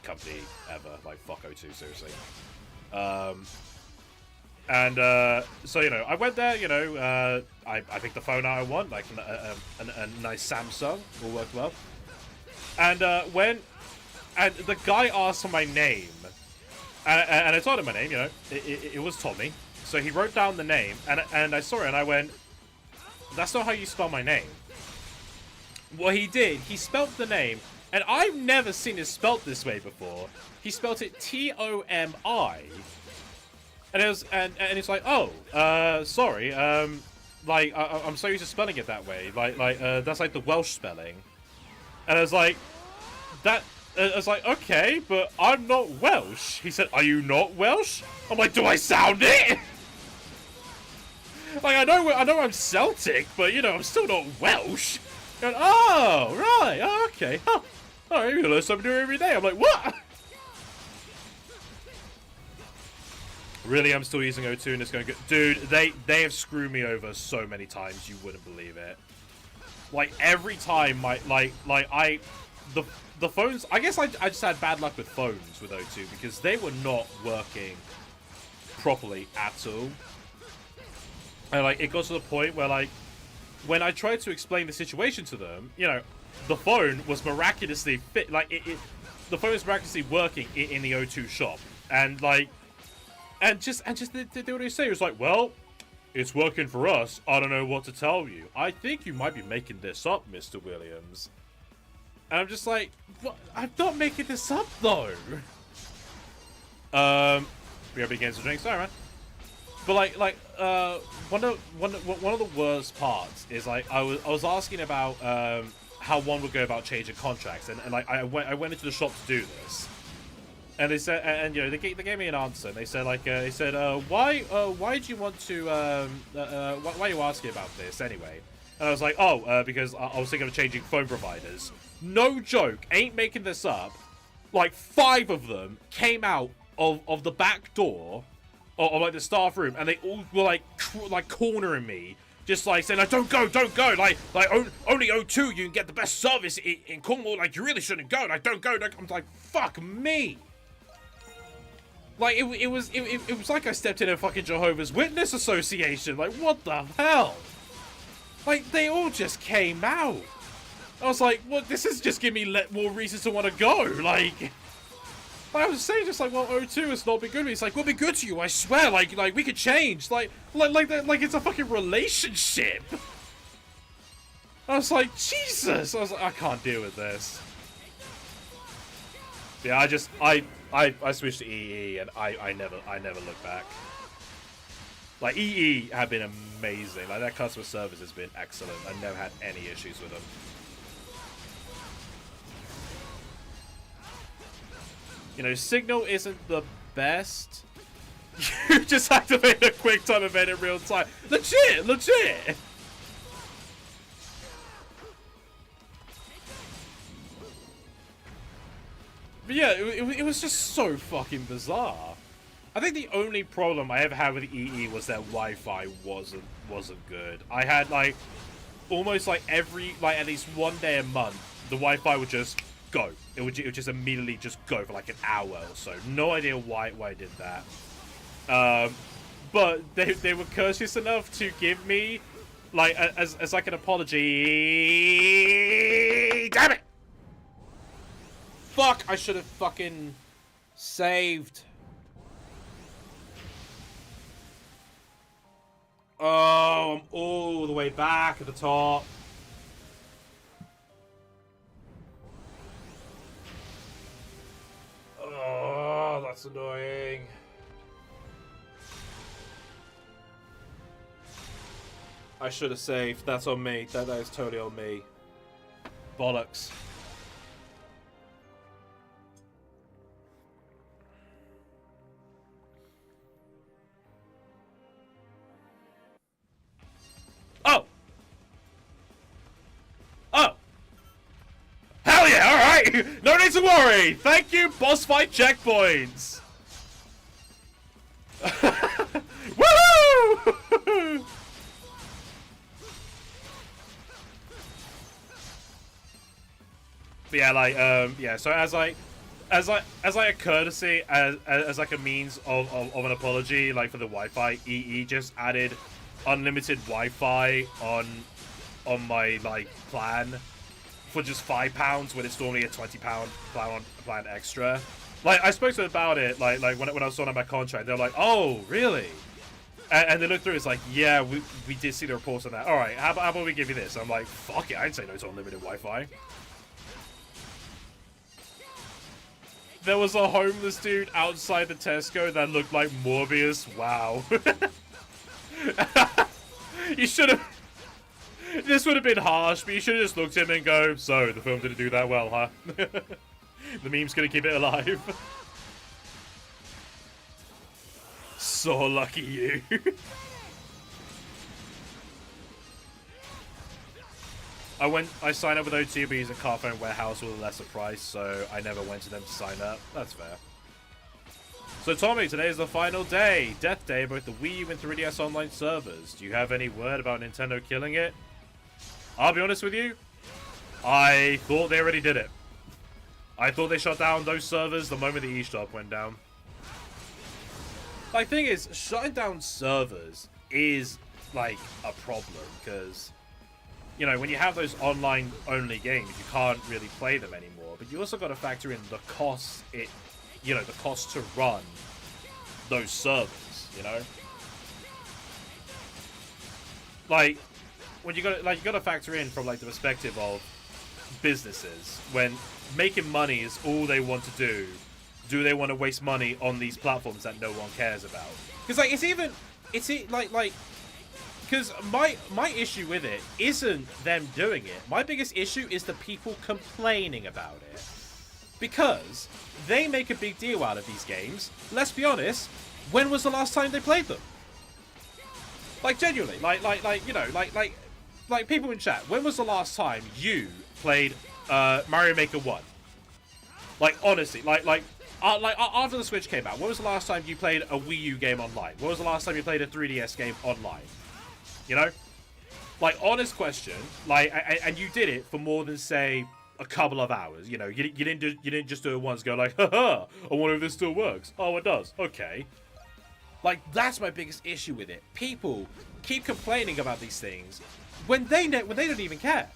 company ever. Like, fuck O2, seriously. So, you know, I went there, you know, I picked the phone out I want, like a nice Samsung, all worked well. And and the guy asked for my name, and I told him my name, you know, it was Tommy. So he wrote down the name, and I saw it, and I went, that's not how you spell my name. What he did, he spelt the name, and I've never seen it spelt this way before. He spelt it T-O-M-I. And it was, and it's like, oh, sorry, like, I'm so used to spelling it that way. Like, that's like the Welsh spelling. And I was like, I was like, okay, but I'm not Welsh. He said, are you not Welsh? I'm like, do I sound it? Like, I know I'm Celtic, but, you know, I'm still not Welsh. And, oh, right, oh, okay. Huh. Oh, you learn something new every day. I'm like, what? Really, I'm still using O2 and it's going to go... Dude, they have screwed me over so many times, you wouldn't believe it. Like, every time, the phones... I guess I just had bad luck with phones with O2 because they were not working properly at all. And, like, it got to the point where, like, when I tried to explain the situation to them, you know, the phone was miraculously fit... Like, the phone was miraculously working in the O2 shop. And, like... And just they what they say. It was like, well, it's working for us. I don't know what to tell you. I think you might be making this up, Mr. Williams. And I'm just like, what? I'm not making this up though. We gotta begin to drink. Sorry, man. But like, one of the worst parts is like I was asking about how one would go about changing contracts, and like I went into the shop to do this. And they said, and you know, they gave me an answer. And they said, like, why do you want to, why are you asking about this anyway? And I was like, oh, because I was thinking of changing phone providers. No joke, ain't making this up. Like 5 of them came out of the back door, of like the staff room, and they all were like cornering me, just like saying, like, don't go, like only O2 you can get the best service in Cornwall. Like, you really shouldn't go. Like, don't go. I'm like, fuck me. Like, it was like I stepped in a fucking Jehovah's Witness association. Like, what the hell? Like, they all just came out. I was like, well, this is just giving me more reasons to want to go. Like I was saying, just like, well, O2 has not been good to me. It's like, we'll be good to you, I swear. Like we could change. Like it's a fucking relationship. I was like, Jesus. I was like, I can't deal with this. Yeah, I switched to EE and I never looked back. Like, EE have been amazing. Like, their customer service has been excellent. I never had any issues with them. You know, Signal isn't the best. You just activate a quick time event in real time. Legit. But yeah, it was just so fucking bizarre. I think the only problem I ever had with EE was that Wi-Fi wasn't good. I had like almost like at least one day a month, the Wi-Fi would just go. It would just immediately just go for like an hour or so. No idea why I did that. But they were courteous enough to give me like as like an apology. Damn it! Fuck! I should have fucking saved. Oh, I'm all the way back at the top. Oh, that's annoying. I should have saved. That's on me. That is totally on me. Bollocks. Oh! Oh! Hell yeah, alright! Like, no need to worry. Thank you, boss fight checkpoints. Woohoo! But yeah, like, yeah. So as like a courtesy, as like a means of an apology, like for the Wi-Fi, EE just added unlimited Wi-Fi on my like plan for just £5 when it's normally a £20 plan extra. Like, I spoke to them about it, like when I was sorting out my contract, they're like, oh, really? And they looked through, it's like, yeah, we did see the reports on that. All right, how about we give you this? I'm like, fuck it, I'd say no to unlimited Wi-Fi. There was a homeless dude outside the Tesco that looked like Morbius. Wow. You should have... This would have been harsh, but you should have just looked at him and go, so, the film didn't do that well, huh? The meme's gonna keep it alive. So lucky you. I signed up with O2 but using Car Phone Warehouse with a lesser price, so I never went to them to sign up. That's fair. So Tommy, today is the final day, death day, of both the Wii U and 3DS online servers. Do you have any word about Nintendo killing it? I'll be honest with you, I thought they already did it. I thought they shut down those servers the moment the eShop went down. Like, thing is, shutting down servers is, like, a problem, because, you know, when you have those online-only games, you can't really play them anymore, but you also got to factor in the cost the cost to run those servers, you know? Like, when you got to factor in from, like, the perspective of businesses, when making money is all they want to do they want to waste money on these platforms that no one cares about? Because, like, because my issue with it isn't them doing it. My biggest issue is the people complaining about it. Because they make a big deal out of these games. Let's be honest, when was the last time they played them? Like, genuinely, like people in chat, when was the last time you played Mario Maker 1? Like, honestly, after the Switch came out, when was the last time you played a Wii U game online? When was the last time you played a 3DS game online? You know? Like, honest question, like, and you did it for more than, say, a couple of hours. You know, you didn't just do it once, go like, haha, I wonder if this still works. Oh, it does. Okay. Like, that's my biggest issue with it. People keep complaining about these things when they don't even care.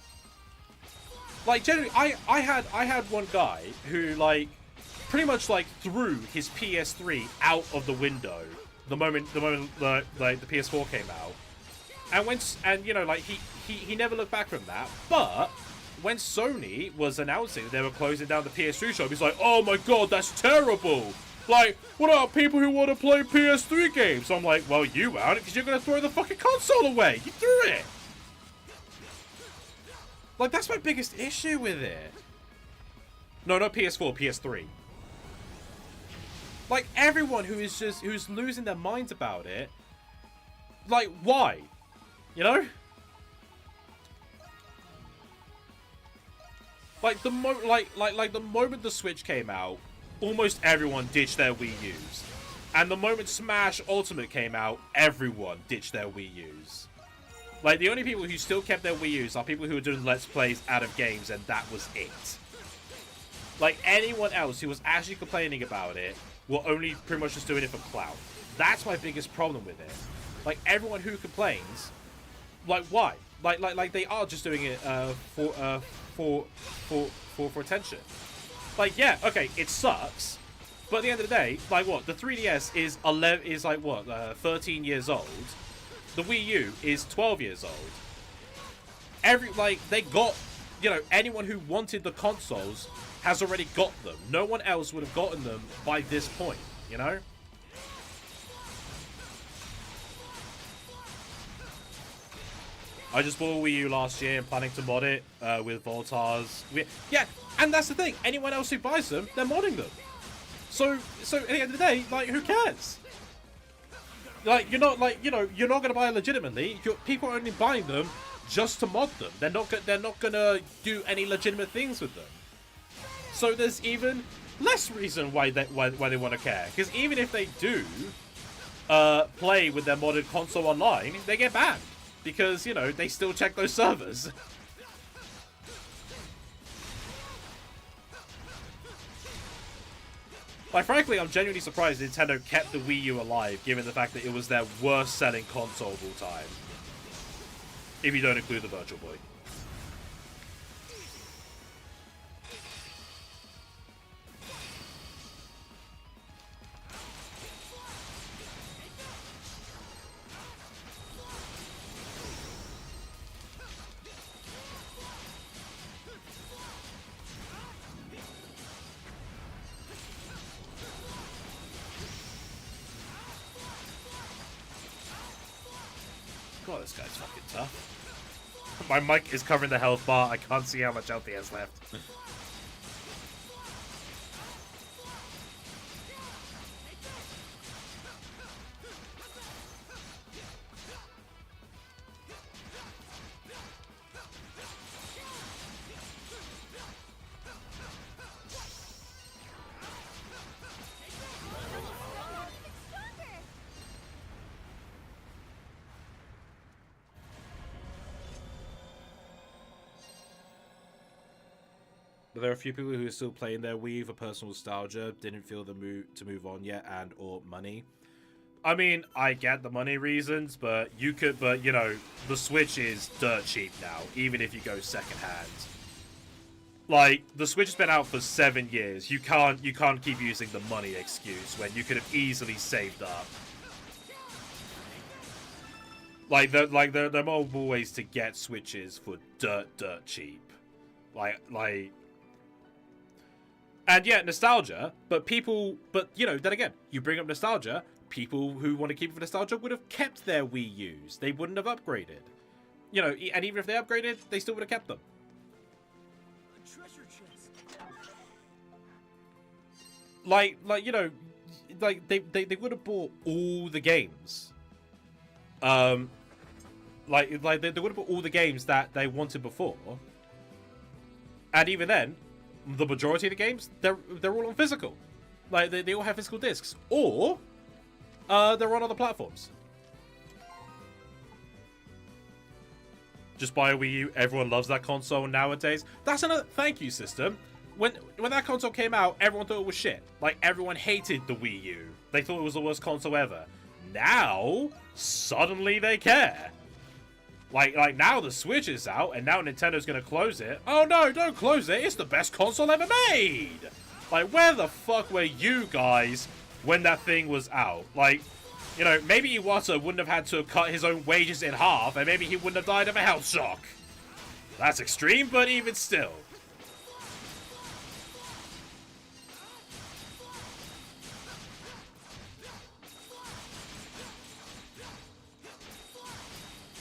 Like, generally, I had one guy who, like, pretty much, like, threw his PS3 out of the window the moment the PS4 came out, and you know, like, he never looked back from that. But when Sony was announcing that they were closing down the PS3 shop, he's like, oh my god, that's terrible. Like, what about people who want to play PS3 games? So I'm like, well, you aren't, because you're gonna throw the fucking console away. You threw it. Like, that's my biggest issue with it. No, not PS4, PS3. Like, everyone who's losing their minds about it, like, why? You know? Like, the moment the Switch came out, almost everyone ditched their Wii U's. And the moment Smash Ultimate came out, everyone ditched their Wii U's. Like, the only people who still kept their Wii U's are people who were doing Let's Plays out of games, and that was it. Like, anyone else who was actually complaining about it were only pretty much just doing it for clout. That's my biggest problem with it. Like, everyone who complains, like, why? Like they are just doing it for attention. Like, yeah, okay, it sucks, but at the end of the day, like, what? The 3DS is 13 years old. The Wii U is 12 years old. They got, you know, anyone who wanted the consoles has already got them. No one else would have gotten them by this point, you know? I just bought a Wii U last year and planning to mod it with Voltars. Yeah, and that's the thing. Anyone else who buys them, they're modding them. So at the end of the day, like, who cares? Like, you're not, like, you know, you're not gonna buy it legitimately. People are only buying them just to mod them. They're not gonna do any legitimate things with them. So there's even less reason why they want to care. Because even if they do play with their modded console online, they get banned. Because, you know, they still check those servers. Like, frankly, I'm genuinely surprised Nintendo kept the Wii U alive, given the fact that it was their worst-selling console of all time. If you don't include the Virtual Boy. God, this guy's fucking tough. My mic is covering the health bar. I can't see how much health he has left. But there are a few people who are still playing their Wii for personal nostalgia, didn't feel the move on yet, and or money. I mean, I get the money reasons, but you know, the Switch is dirt cheap now, even if you go secondhand. Like, the Switch has been out for 7 years. You can't keep using the money excuse when you could have easily saved up. Like there are multiple ways to get Switches for dirt cheap. Like. And yeah, nostalgia, but you know, then again, you bring up nostalgia, people who want to keep it for nostalgia would have kept their Wii U's. They wouldn't have upgraded. You know, and even if they upgraded, they still would have kept them. A treasure chest. Like, you know, like, they would have bought all the games. Like they would have bought all the games that they wanted before. And even then, the majority of the games, they're all on physical. Like, they all have physical discs. Or, they're on other platforms. Just buy a Wii U. Everyone loves that console nowadays. That's another thank you system. When that console came out, everyone thought it was shit. Like, everyone hated the Wii U. They thought it was the worst console ever. Now, suddenly they care. Like now the Switch is out, and now Nintendo's gonna close it. Oh no, don't close it, it's the best console ever made! Like, where the fuck were you guys when that thing was out? Like, you know, maybe Iwata wouldn't have had to cut his own wages in half, and maybe he wouldn't have died of a health shock. That's extreme, but even still.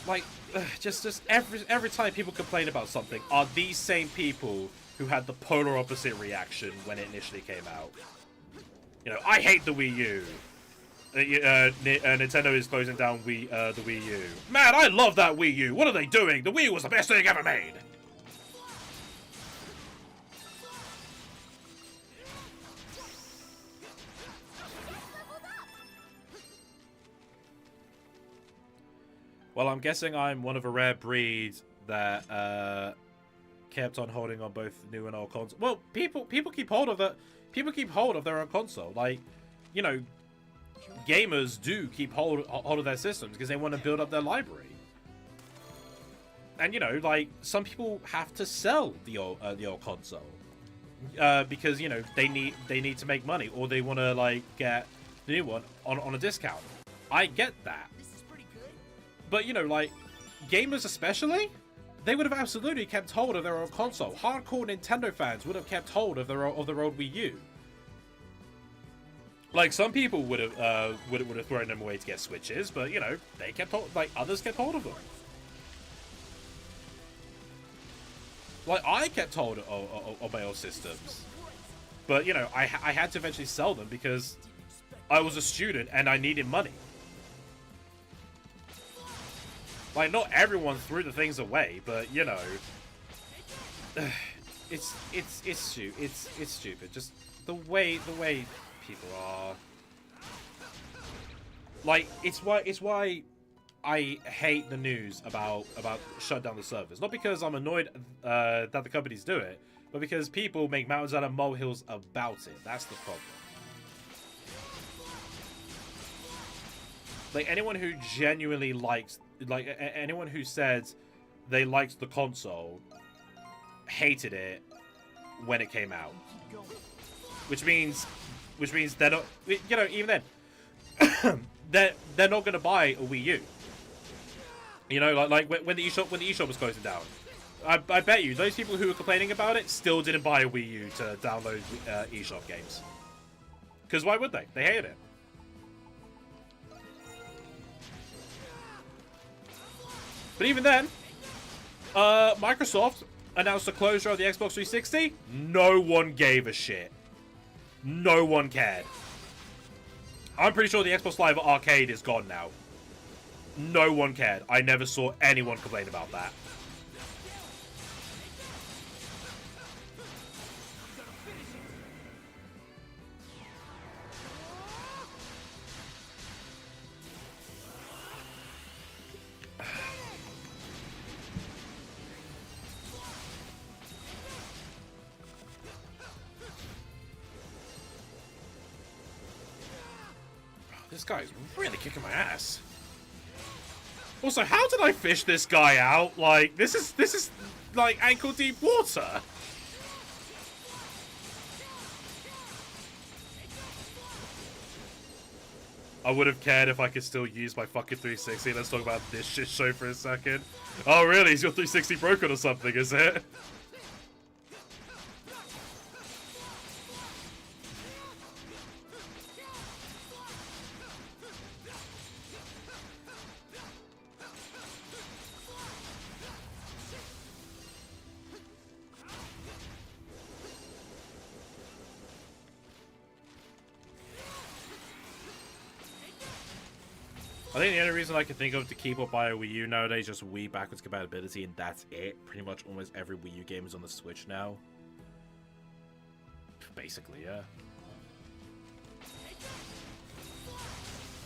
Like, just every time people complain about something are these same people who had the polar opposite reaction when it initially came out. You know, I hate the Wii U. Nintendo is closing down the Wii U. Man, I love that Wii U. What are they doing? The Wii U was the best thing ever made. Well, I'm guessing I'm one of a rare breed that kept on holding on both new and old consoles. Well, people keep hold of that. People keep hold of their own console. Like, you know, gamers do keep hold of their systems because they want to build up their library. And you know, like, some people have to sell the old console because, you know, they need to make money, or they want to, like, get the new one on a discount. I get that. But, you know, like, gamers especially, they would have absolutely kept hold of their own console. Hardcore Nintendo fans would have kept hold of their old Wii U. Like, some people would have thrown them away to get Switches, but, you know, they kept hold, like, others kept hold of them. Like, I kept hold of my old systems. But, you know, I had to eventually sell them because I was a student and I needed money. Like, not everyone threw the things away, but, you know, it's stupid. Just the way people are. Like, it's why I hate the news about shut down the servers. Not because I'm annoyed that the companies do it, but because people make mountains out of molehills about it. That's the problem. Like, anyone who genuinely likes, like, anyone who said they liked the console hated it when it came out. Which means they're not, you know, even then, they're not going to buy a Wii U. You know, like when the eShop was closing down. I bet you those people who were complaining about it still didn't buy a Wii U to download eShop games. Because why would they? They hated it. But even then, Microsoft announced the closure of the Xbox 360. No one gave a shit. No one cared. I'm pretty sure the Xbox Live Arcade is gone now. No one cared. I never saw anyone complain about that. This guy's really kicking my ass. Also, how did I fish this guy out? Like, this is like ankle deep water. I would have cared if I could still use my fucking 360. Let's talk about this shit show for a second. Oh, really? Is your 360 broken or something, is it? I think the only reason I can think of to keep up by a Wii U nowadays is just Wii backwards compatibility, and that's it. Pretty much almost every Wii U game is on the Switch now. Basically, yeah.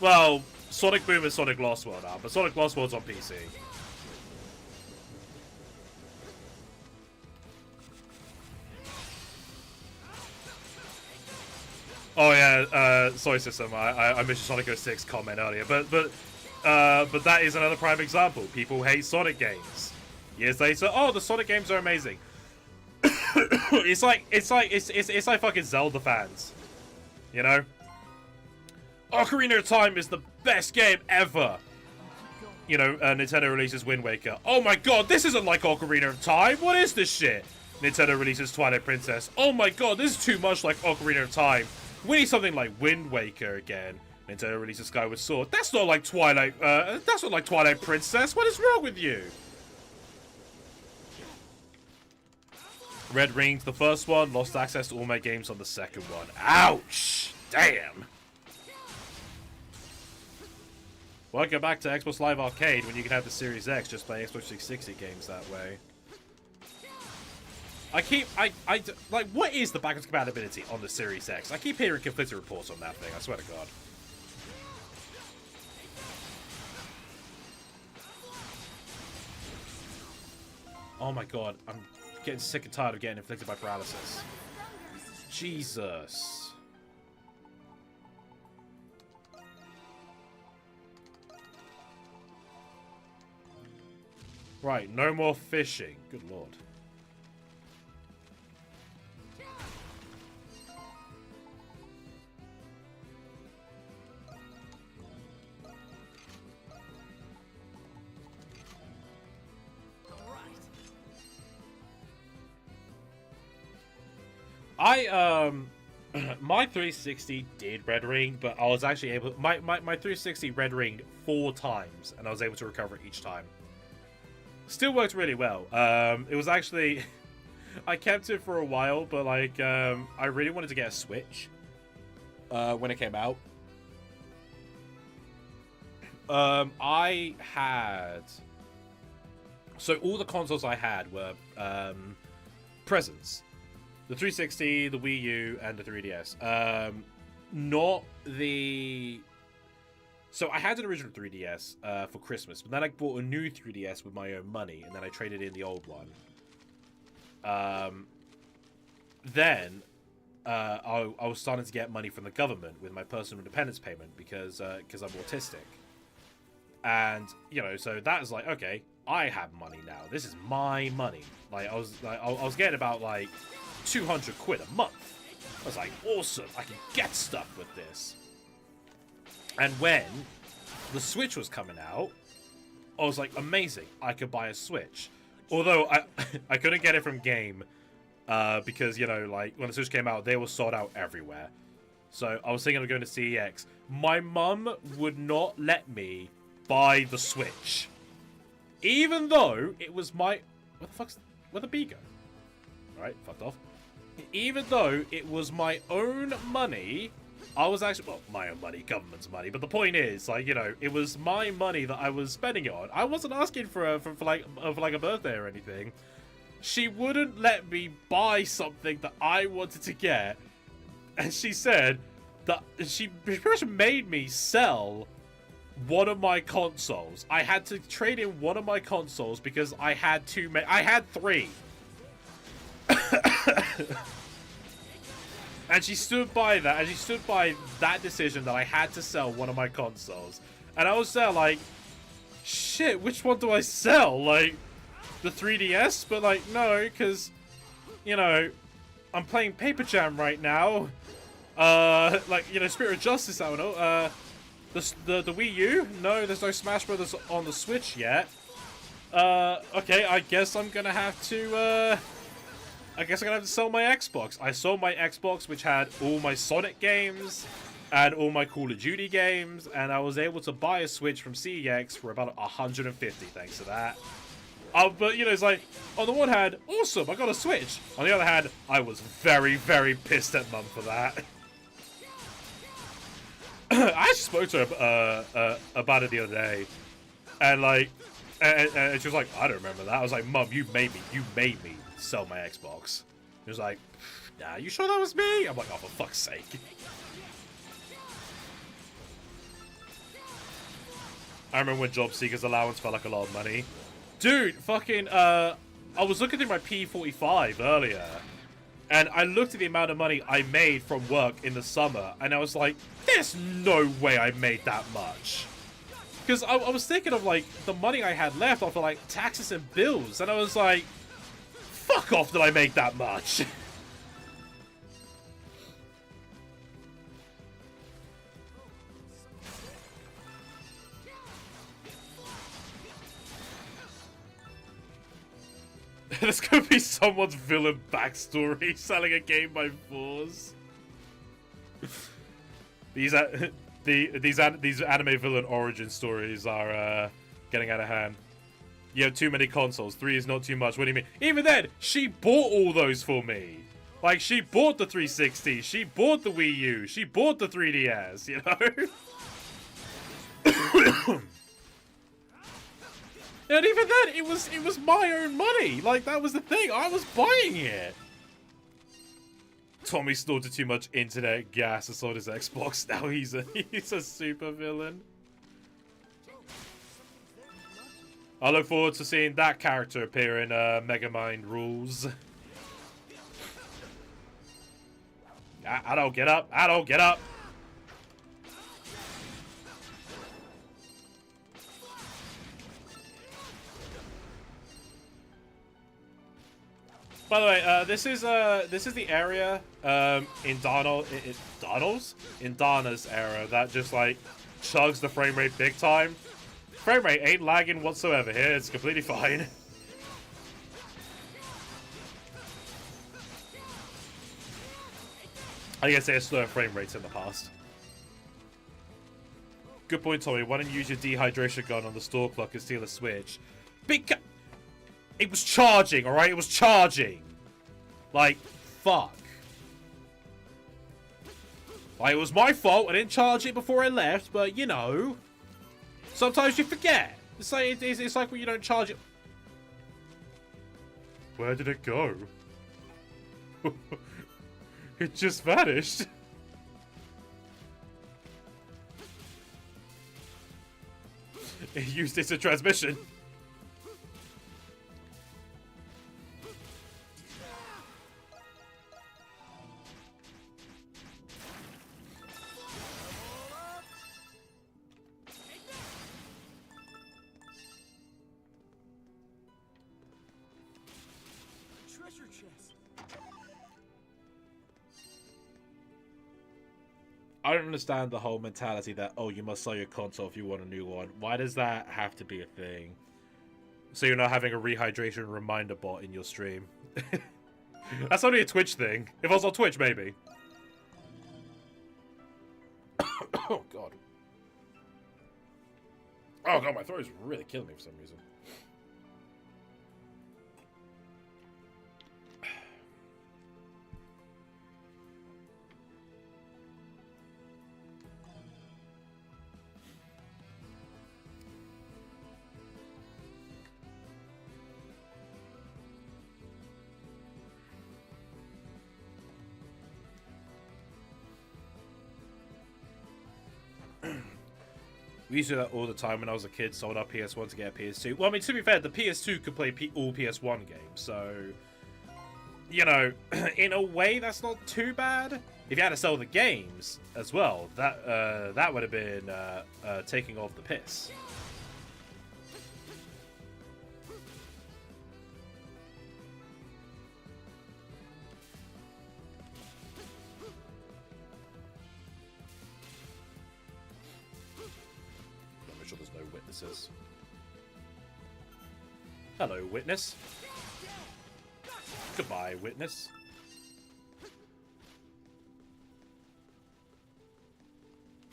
Well, Sonic Boom and Sonic Lost World are, but Sonic Lost World's on PC. Oh yeah, sorry system, I missed your Sonic 06 comment earlier, but that is another prime example. People hate Sonic games. Years later, oh, the Sonic games are amazing. it's like fucking Zelda fans, you know? Ocarina of Time is the best game ever. You know, Nintendo releases Wind Waker. Oh my god, this isn't like Ocarina of Time. What is this shit? Nintendo releases Twilight Princess. Oh my god, this is too much like Ocarina of Time. We need something like Wind Waker again. Nintendo releases Skyward Sword. That's not like Twilight. That's not like Twilight Princess. What is wrong with you? Red Ring, the first one, lost access to all my games on the second one. Ouch! Damn. Welcome back to Xbox Live Arcade when you can have the Series X. Just play Xbox 360 games that way. Like, what is the backwards compatibility on the Series X? I keep hearing conflicting reports on that thing, I swear to God. Oh my god, I'm getting sick and tired of getting inflicted by paralysis. Jesus. Right, no more fishing. Good lord. My 360 did red ring, but I was actually able, my 360 red ringed 4 times, and I was able to recover it each time. Still worked really well. It was actually, I kept it for a while, but like, I really wanted to get a Switch, when it came out. I had, so all the consoles I had were, presents. The 360, the Wii U, and the 3DS. Not the... So I had an original 3DS for Christmas, but then I bought a new 3DS with my own money, and then I traded in the old one. Then I was starting to get money from the government with my personal independence payment because I'm autistic. And, you know, so that was like, okay, I have money now. This is my money. Like, I was getting about, like, 200 quid a month. I was like, awesome, I can get stuff with this. And when the Switch was coming out, I was like, amazing, I could buy a Switch. Although, I couldn't get it from Game, because, you know, like, when the Switch came out, they were sold out everywhere. So, I was thinking of going to CEX. My mum would not let me buy the Switch. Even though it was my... Where'd the bee go? Alright, fucked off. Even though it was my own money... I was actually, well, my own money, government's money, but the point is, like, you know, it was my money that I was spending it on. I wasn't asking for a birthday or anything. She wouldn't let me buy something that I wanted to get, and she said that she pretty much made me sell one of my consoles. I had to trade in one of my consoles because I had I had 3. And she stood by that, and she stood by that decision that I had to sell one of my consoles. And I was there like, shit, which one do I sell? Like, the 3DS? But like, no, because, you know, I'm playing Paper Jam right now. Like, you know, Spirit of Justice, I don't know. The Wii U? No, there's no Smash Brothers on the Switch yet. Okay, I guess I'm gonna have to, sell my Xbox. I sold my Xbox, which had all my Sonic games and all my Call of Duty games, and I was able to buy a Switch from CEX for about 150 thanks to that. But, you know, it's like, on the one hand, awesome, I got a Switch. On the other hand, I was very, very pissed at Mum for that. I actually spoke to her about it the other day, and, like, and she was like, I don't remember that. I was like, Mum, you made me sell my Xbox. He was like, nah, you sure that was me? I'm like, oh, for fuck's sake. I remember when job seekers allowance felt like a lot of money. Dude, fucking, I was looking through my P45 earlier, and I looked at the amount of money I made from work in the summer, and I was like, there's no way I made that much. Because I was thinking of, like, the money I had left after, like, taxes and bills, and I was like, fuck off, did I make that much? There's gonna be someone's villain backstory selling a game by force. These anime villain origin stories are getting out of hand. You have too many consoles. 3 is not too much. What do you mean? Even then, she bought all those for me. Like, she bought the 360. She bought the Wii U. She bought the 3DS, you know? And even then, it was my own money. Like, that was the thing. I was buying it. Tommy snorted too much internet gas and sold his Xbox. Now he's a super villain. I look forward to seeing that character appear in Megamind Rules. ADOL, get up! ADOL, get up! By the way, this is the area in Dana's era that just like chugs the frame rate big time. Frame rate ain't lagging whatsoever here. It's completely fine. I guess there's slower frame rates in the past. Good point, Tommy. Why don't you use your dehydration gun on the store clock and steal a Switch? It was charging, alright? It was charging. Like, fuck. Like, it was my fault. I didn't charge it before I left, but, you know. Sometimes you forget. It's like, it's like when you don't charge it. Where did it go? It just vanished. It used it as a transmission. Treasure chest. I don't understand the whole mentality that, oh, you must sell your console if you want a new one. Why does that have to be a thing? So you're not having a rehydration reminder bot in your stream. That's only a Twitch thing. If I was on Twitch, maybe. Oh, God. Oh, God, my throat is really killing me for some reason. We used to do that all the time when I was a kid, sold our PS1 to get a PS2. Well, I mean, to be fair, the PS2 could play all PS1 games, so... You know, in a way, that's not too bad. If you had to sell the games as well, that would have been taking off the piss. Make sure there's no witnesses. Hello, witness. Goodbye, witness.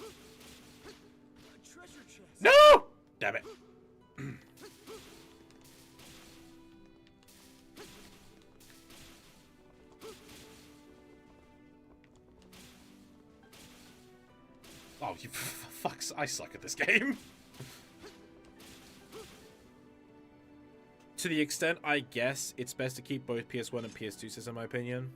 A treasure chest. No! Damn it. Oh, you fucks! I suck at this game. To the extent, I guess, it's best to keep both PS1 and PS2 systems, in my opinion.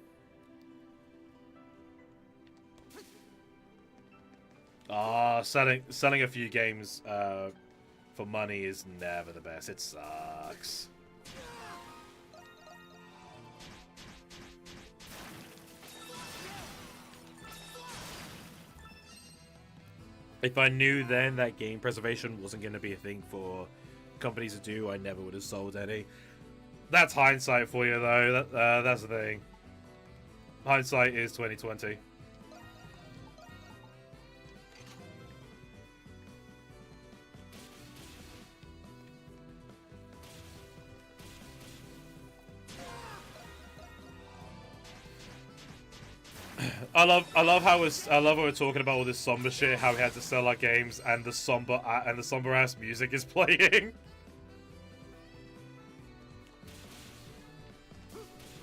Selling a few games for money is never the best. It sucks. If I knew then that game preservation wasn't going to be a thing for companies to do, I never would have sold any. That's hindsight for you, though. That's the thing. Hindsight is 2020. I love how we're talking about all this somber shit, how we had to sell our games, and the somber ass music is playing.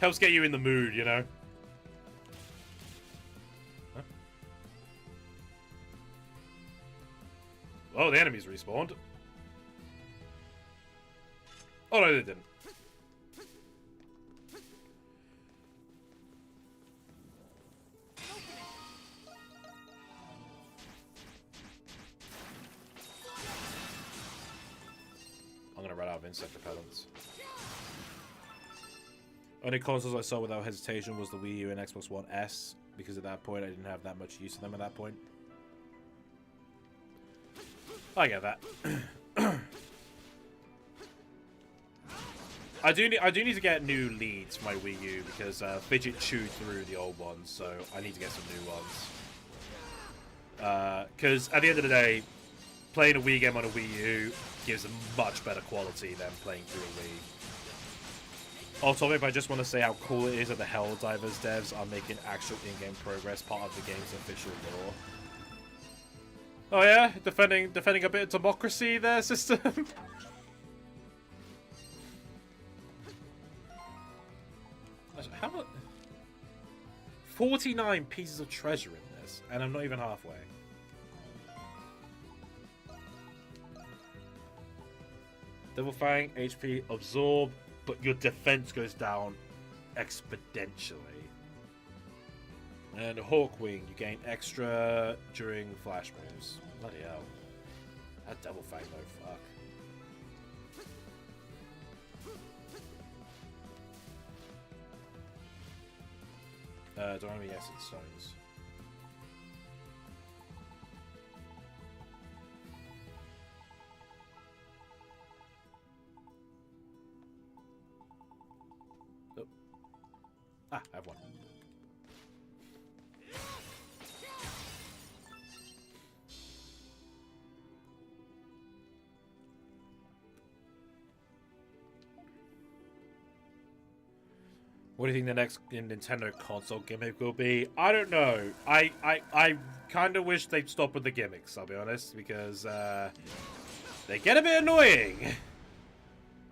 Helps get you in the mood, you know. Huh? Oh, the enemies respawned. Oh no, they didn't. I'm gonna run out of insect repellents. Only consoles I saw without hesitation was the Wii U and Xbox One S, because at that point I didn't have that much use of them at that point. I get that. I do need to get new leads for my Wii U because Fidget chewed through the old ones, so I need to get some new ones. Because at the end of the day, playing a Wii game on a Wii U gives a much better quality than playing through a Wii. Also, I just want to say how cool it is that the Helldivers devs are making actual in-game progress part of the game's official lore. Oh yeah, defending a bit of democracy there, system. How much? 49 pieces of treasure in this, and I'm not even halfway. Devil Fang, HP, absorb, but your defense goes down exponentially. And Hawkwing, you gain extra during flash moves. Bloody hell. That double fang though, fuck. Don't have any essence stones. Oh. Ah, I have one. What do you think the next Nintendo console gimmick will be? I don't know. I kind of wish they'd stop with the gimmicks, I'll be honest, because they get a bit annoying.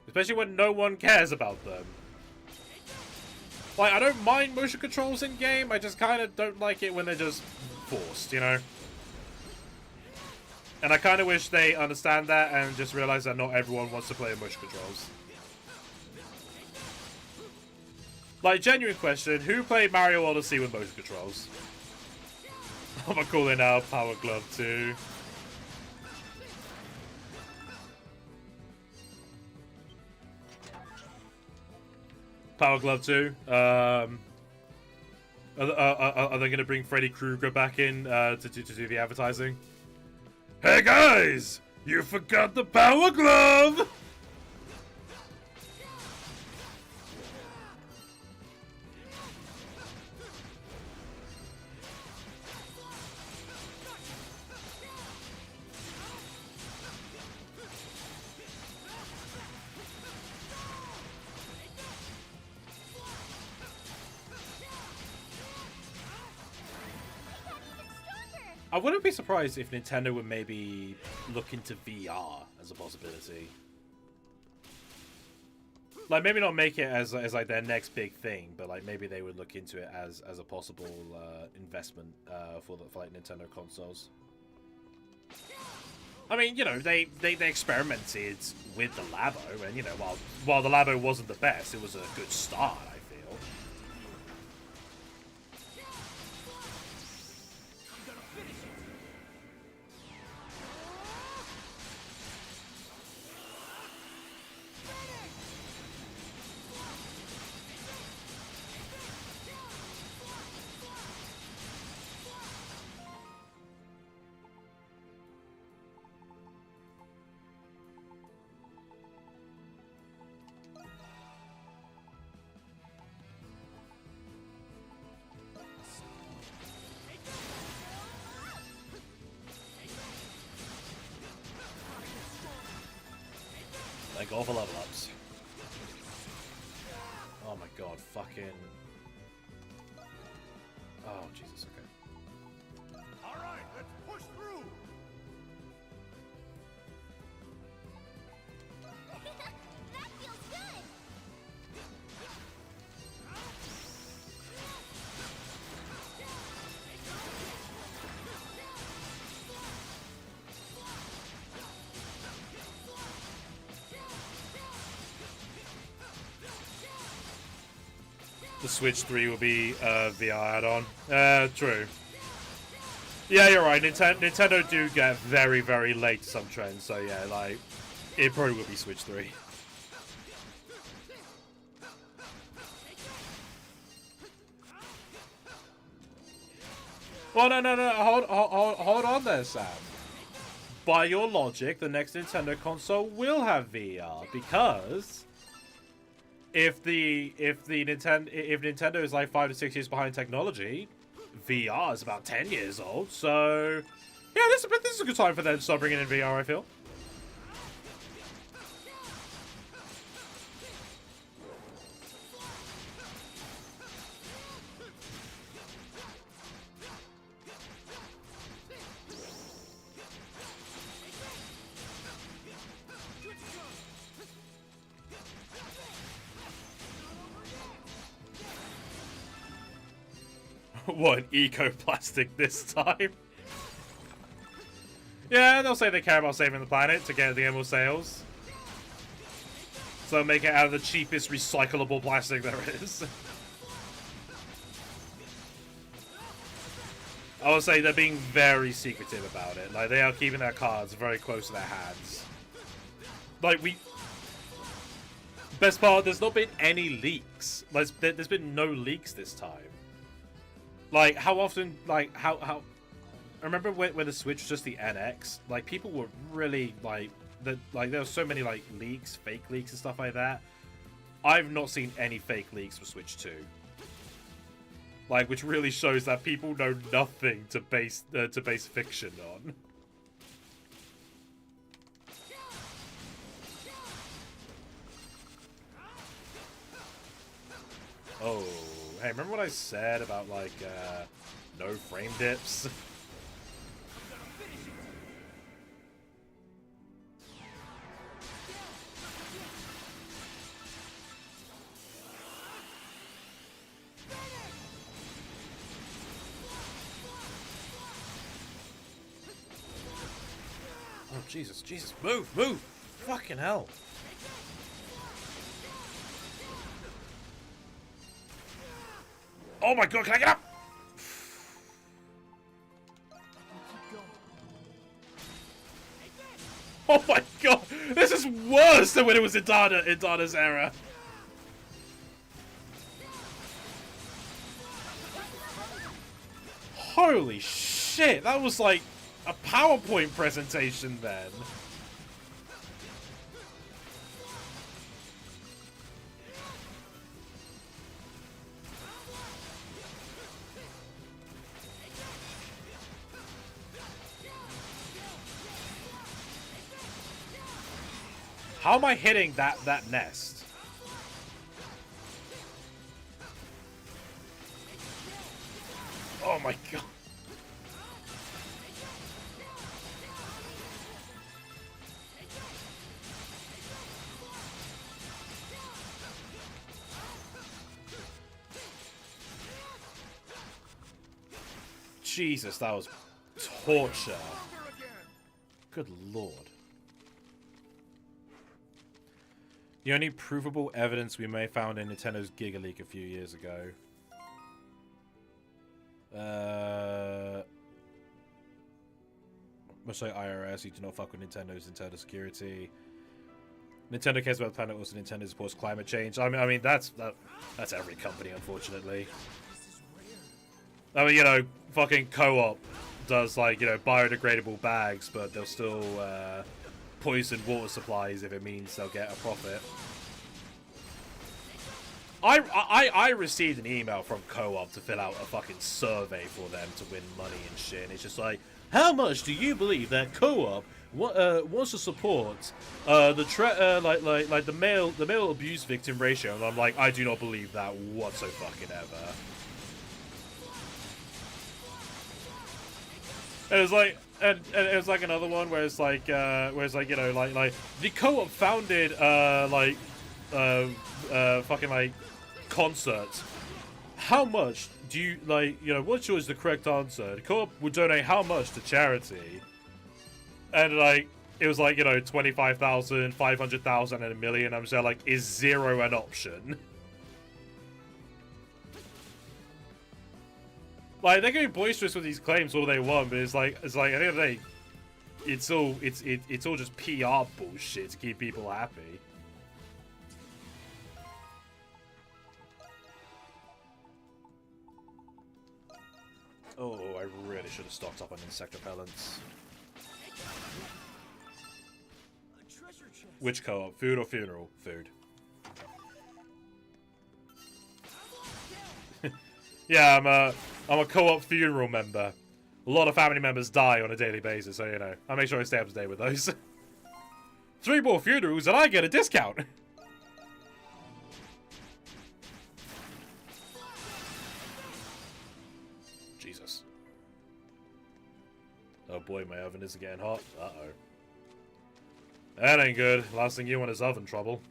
Especially when no one cares about them. Like, I don't mind motion controls in game, I just kind of don't like it when they're just forced, you know? And I kind of wish they understand that and just realize that not everyone wants to play motion controls. Like, genuine question, who played Mario Odyssey with motion controls? I'm gonna call it now Power Glove 2. Power Glove 2. Are they gonna bring Freddy Krueger back in to do the advertising? Hey guys! You forgot the Power Glove! I wouldn't be surprised if Nintendo would maybe look into VR as a possibility. Like, maybe not make it as like their next big thing, but like maybe they would look into it as a possible investment for like Nintendo consoles. I mean, you know, they experimented with the Labo, and you know, while the Labo wasn't the best, it was a good start, I feel. Like all the level ups. Oh my god, fucking. Oh Jesus, okay. Alright, let's push through! That feels good! The Switch 3 will be VR add-on. True. Yeah, you're right. Nintendo do get very, very late to some trends, so yeah, like, it probably will be Switch 3. Well, no, hold on there, Sam. By your logic, the next Nintendo console will have VR, because if Nintendo is like 5 to 6 years behind technology, VR is about 10 years old. So yeah, this is a good time for them to start bringing in VR, I feel. What, eco-plastic this time? Yeah, they'll say they care about saving the planet to get the emerald sales. So they'll make it out of the cheapest recyclable plastic there is. I would say they're being very secretive about it. Like, they are keeping their cards very close to their hands. Like, best part, there's not been any leaks. Like, there's been no leaks this time. Like, how often, like, how... I remember when the Switch was just the NX, like, people were really, like, there were so many, like, leaks, fake leaks and stuff like that. I've not seen any fake leaks for Switch 2. Like, which really shows that people know nothing to base fiction on. Oh, hey, remember what I said about, like, no frame dips? Oh, Jesus, Jesus, move, move! Fucking hell. Oh my god, can I get up? Oh my god, this is worse than when it was in Dana's era. Holy shit, that was like a PowerPoint presentation then. How am I hitting that nest? Oh my god. Jesus, that was torture. Good lord. The only provable evidence we may have found in Nintendo's Giga Leak a few years ago. Much like IRS, you do not fuck with Nintendo's internal security. Nintendo cares about the planet, also Nintendo supports climate change. I mean that's every company, unfortunately. I mean, you know, fucking Co-op does, like, you know, biodegradable bags, but they'll still poison water supplies if it means they'll get a profit. I received an email from Co-op to fill out a fucking survey for them to win money and shit, and it's just like, how much do you believe that Co-op wants to support the male abuse victim ratio? And I'm like, I do not believe that whatsoever. And it was like, and it was like another one where it's like, you know, like the Co-op founded fucking like concerts. How much do you, like, you know, what is the correct answer? The Co-op would donate how much to charity? And like, it was like, you know, 25,000, 500,000, and $1 million. I'm just like, is 0 an option? Like, they can be boisterous with these claims all they want, but it's like at the end of the day, it's all just PR bullshit to keep people happy. Oh, I really should have stocked up on insect repellents. Which co-op? Food or funeral? Food. Yeah, I'm a co-op funeral member. A lot of family members die on a daily basis, so, you know, I make sure I stay up to date with those. 3 more funerals and I get a discount! Jesus. Oh boy, my oven is getting hot. Uh-oh. That ain't good. Last thing you want is oven trouble.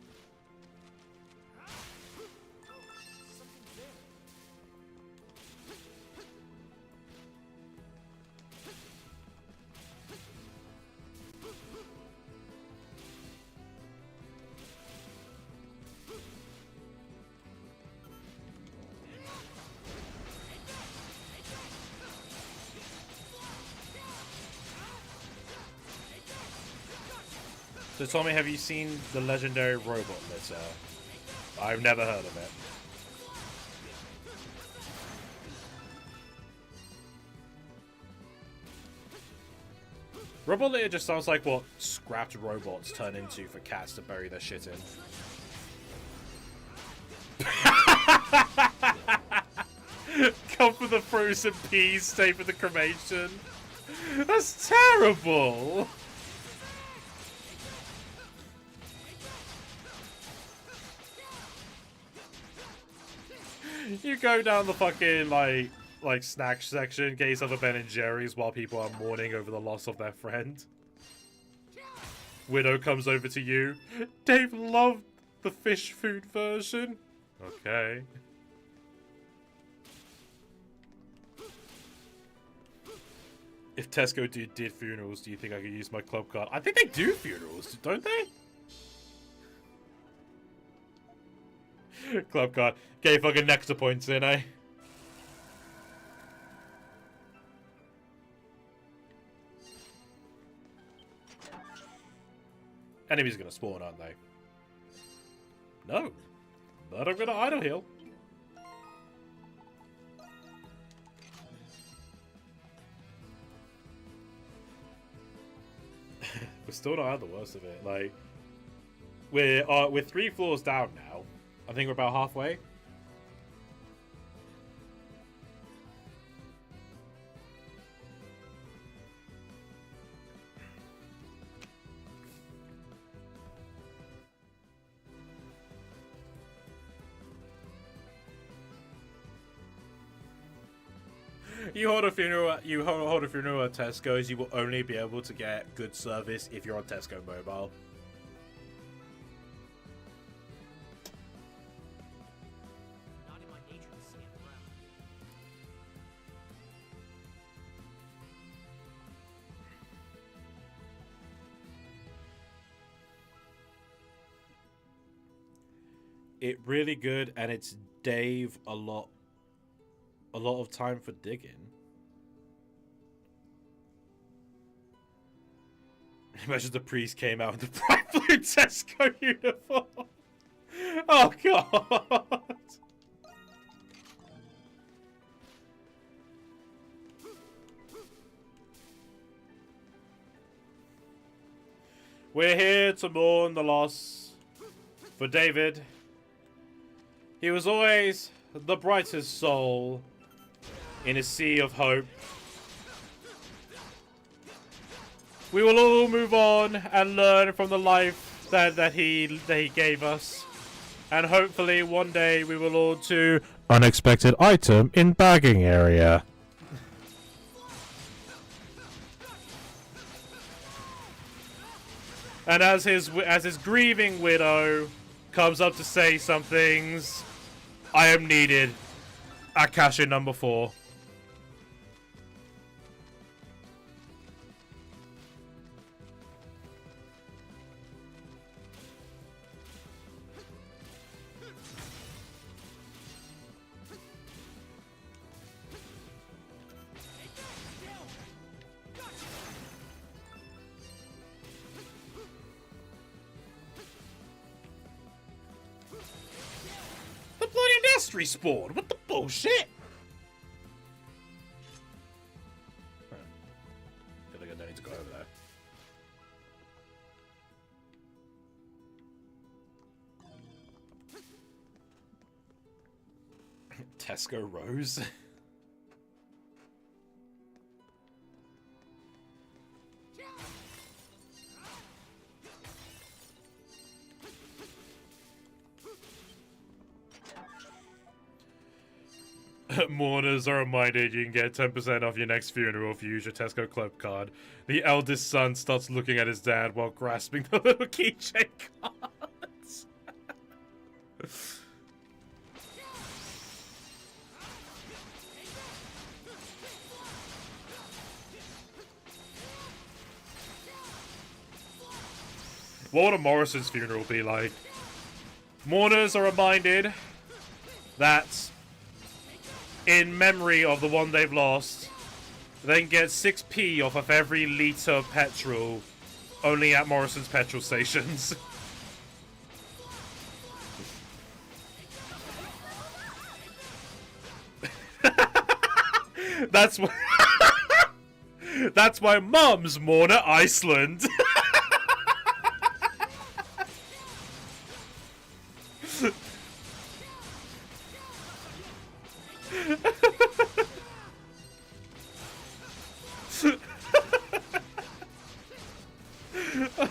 So Tommy, have you seen the legendary robot litter? I've never heard of it. Robot litter just sounds like what scrapped robots turn into for cats to bury their shit in. Come for the frozen peas, stay for the cremation. That's terrible. You go down the fucking like snack section, get yourself a Ben and Jerry's while people are mourning over the loss of their friend. Widow comes over to you. Dave loved the fish food version. Okay. If Tesco did funerals, do you think I could use my club card? I think they do funerals, don't they? Club card. Get fucking Nectar points in, eh? Enemies are gonna spawn, aren't they? No. But I'm gonna idle heal. We're still not at the worst of it. Like, we're 3 floors down now. I think we're about halfway. You hold a funeral at Tesco's, you will only be able to get good service if you're on Tesco Mobile. Not in my nature to stand around. It really good, and it's Dave a lot of time for digging. Imagine the priest came out in the bright blue Tesco uniform. Oh god. We're here to mourn the loss for David. He was always the brightest soul in a sea of hope. We will all move on and learn from the life that he gave us. And hopefully one day we will all to unexpected item in bagging area. And as his grieving widow comes up to say some things, I am needed at cash-in number 4. The bloody nest respawned. What the bullshit? I feel like I don't need to go over there. Tesco Rose. Mourners are reminded you can get 10% off your next funeral if you use your Tesco Club card. The eldest son starts looking at his dad while grasping the little keychain cards. What would a Morrison's funeral be like? Mourners are reminded that in memory of the one they've lost, they can get 6p off of every litre of petrol Only at Morrison's petrol stations. That's why. That's why Mum's mourn at Iceland.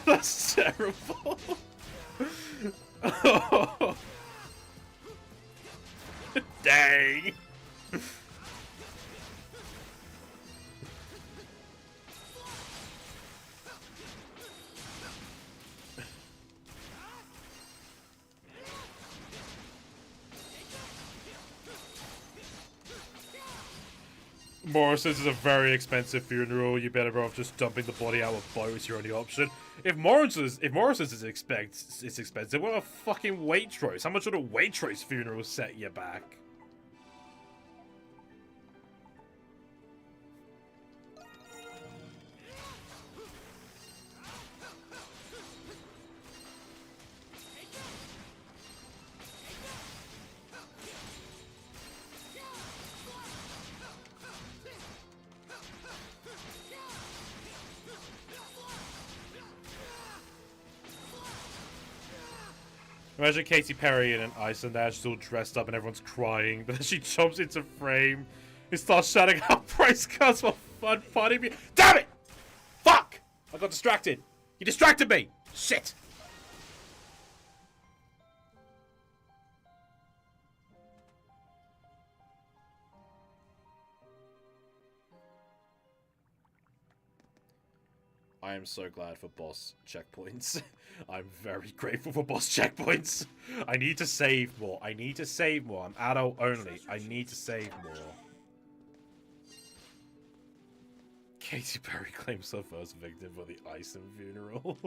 That's terrible. Oh. Dang. Morrison's is a very expensive funeral. You better off just dumping the body out with boat is your only option. If Morrison's is expensive, what a fucking Waitrose? How much would a Waitrose funeral set you back? Imagine Katy Perry in an Iceland ad, she's all dressed up and everyone's crying, but then she jumps into frame and starts shouting out price cuts for fun party. Damn it! Fuck! I got distracted. You distracted me! Shit! I am so glad for boss checkpoints. I'm very grateful for boss checkpoints. I need to save more. I need to save more. I'm adult only. I need to save more. Katy Perry claims her first victim for the Iceland funeral.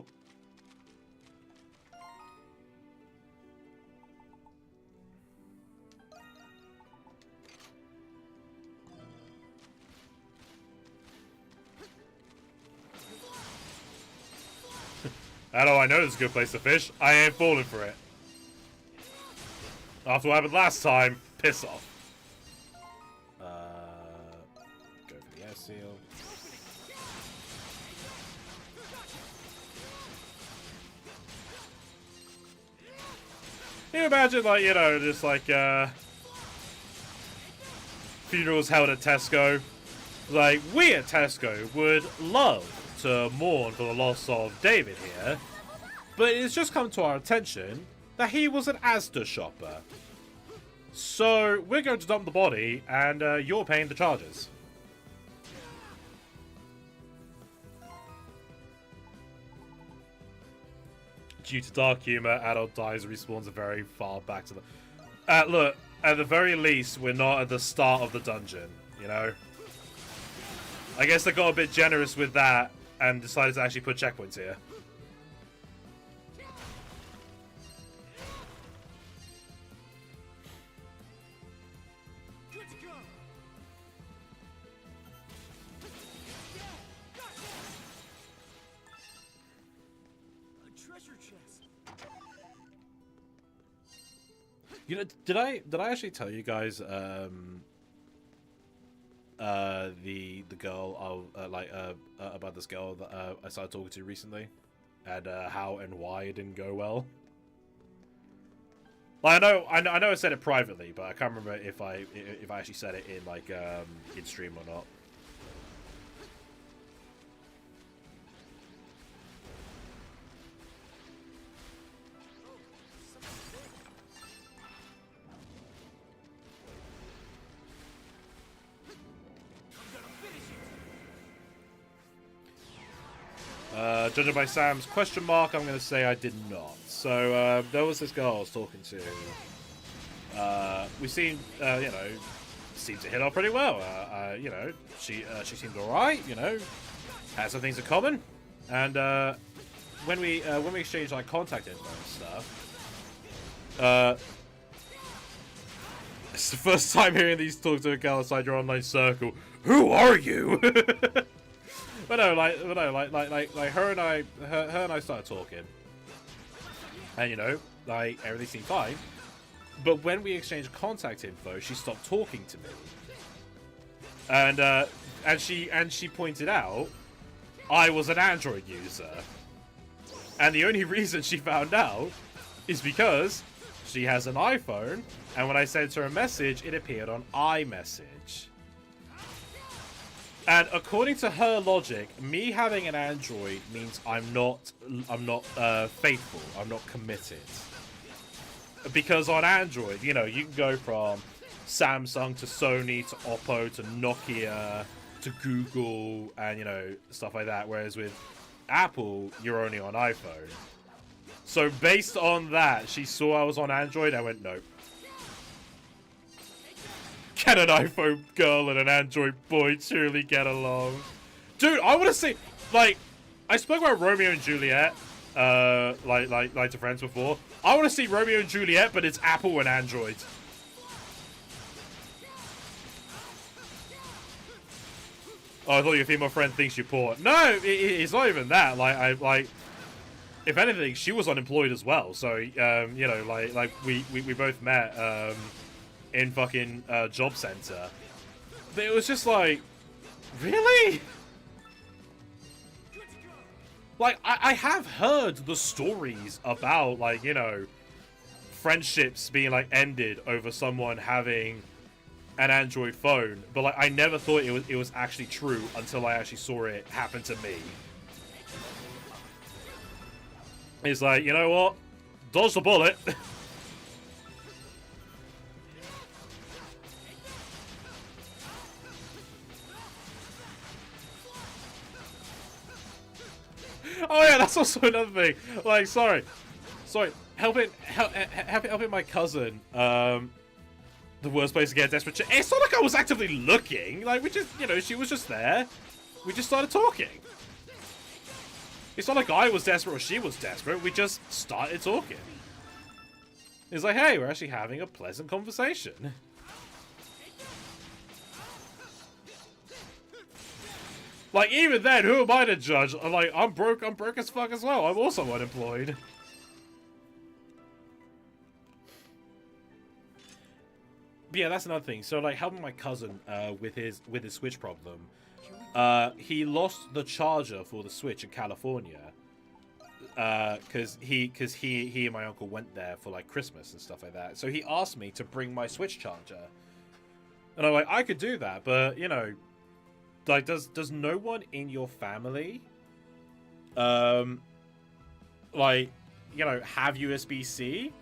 Hello, I know this is a good place to fish. I ain't falling for it. After what happened last time, piss off. Go for the air seal. Can you imagine, like, you know, just like, funerals held at Tesco? Like, we at Tesco would love to mourn for the loss of David here, but it's just come to our attention that he was an Asda shopper. So we're going to dump the body, and you're paying the charges. Due to dark humor, adult dies and respawns very far back to the... look, at the very least, we're not at the start of the dungeon, you know? I guess they got a bit generous with that and decided to actually put checkpoints here. Good to go. A treasure chest. You know, did I actually tell you guys the girl about this girl that I started talking to recently, and how and why it didn't go well? Like, I know I said it privately, but I can't remember if I actually said it in like in stream or not. Judging by Sam's question mark, I'm going to say I did not. So, there was this girl I was talking to. We seemed, you know, seemed to hit off pretty well. You know, she seemed alright, you know, had some things in common. And, when we exchanged, like, contact info and stuff, it's the first time hearing these talk to a girl outside your online circle. Who are you? But no, like her and I started talking, and you know, like everything seemed fine. But when we exchanged contact info, she stopped talking to me, and she pointed out I was an Android user, and the only reason she found out is because she has an iPhone, and when I sent her a message, it appeared on iMessage. And according to her logic, me having an Android means I'm not faithful. I'm not committed. Because on Android, you know, you can go from Samsung to Sony to Oppo to Nokia to Google and, you know, stuff like that. Whereas with Apple, you're only on iPhone. So based on that, she saw I was on Android. I went, nope. Can an iPhone girl and an Android boy truly get along? Dude, I want to see, like, I spoke about Romeo and Juliet, like to friends before. I want to see Romeo and Juliet, but it's Apple and Android. Oh, I thought your female friend thinks you're poor. No, it's not even that. Like, if anything, she was unemployed as well. So, you know, like we both met, in fucking job center. But it was just like, really? Like, I have heard the stories about, like, you know, friendships being, like, ended over someone having an Android phone. But, like, I never thought it was actually true until I actually saw it happen to me. It's like, you know what? Dodge the bullet. Oh yeah, that's also another thing. Like, sorry, helping my cousin. The worst place to get a desperate. It's not like I was actively looking. Like, we just, you know, she was just there. We just started talking. It's not like I was desperate or she was desperate. We just started talking. It's like, hey, we're actually having a pleasant conversation. Like, even then, who am I to judge? Like, I'm broke as fuck as well. I'm also unemployed. But yeah, that's another thing. So, like, helping my cousin with his Switch problem. He lost the charger for the Switch in California. Because he and my uncle went there for, like, Christmas and stuff like that. So he asked me to bring my Switch charger. And I'm like, I could do that, but, you know... Like, does no one in your family, like, you know, have USB-C?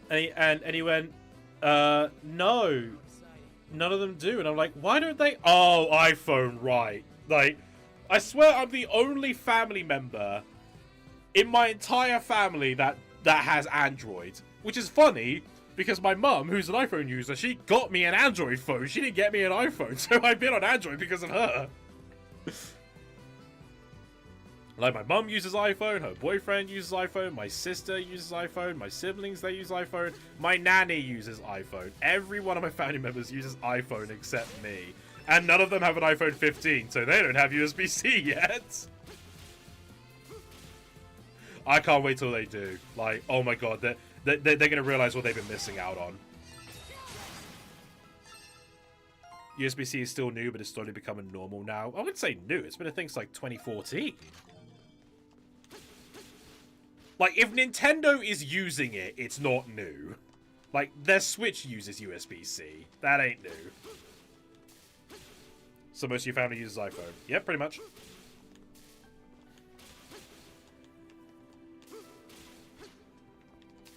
And he went, no, none of them do. And I'm like, why don't they? Oh, iPhone, right. Like, I swear I'm the only family member in my entire family that has Android, which is funny. Because my mum, who's an iPhone user, she got me an Android phone. She didn't get me an iPhone, so I've been on Android because of her. Like, my mum uses iPhone, her boyfriend uses iPhone, my sister uses iPhone, my siblings, they use iPhone, my nanny uses iPhone. Every one of my family members uses iPhone except me. And none of them have an iPhone 15, so they don't have USB-C yet. I can't wait till they do. Like, oh my god, they're going to realize what they've been missing out on. USB-C is still new, but it's slowly becoming normal now. I wouldn't say new. It's been a thing since, like, 2014. Like, if Nintendo is using it, it's not new. Like, their Switch uses USB-C. That ain't new. So most of your family uses iPhone. Yep, pretty much.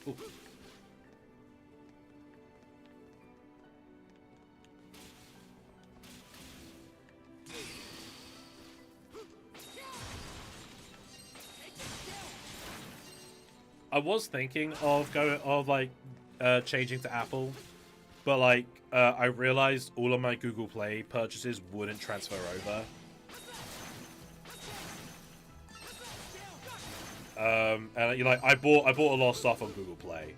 Ooh. I was thinking of changing to Apple, but like I realized all of my Google Play purchases wouldn't transfer over. And like I bought a lot of stuff on Google Play,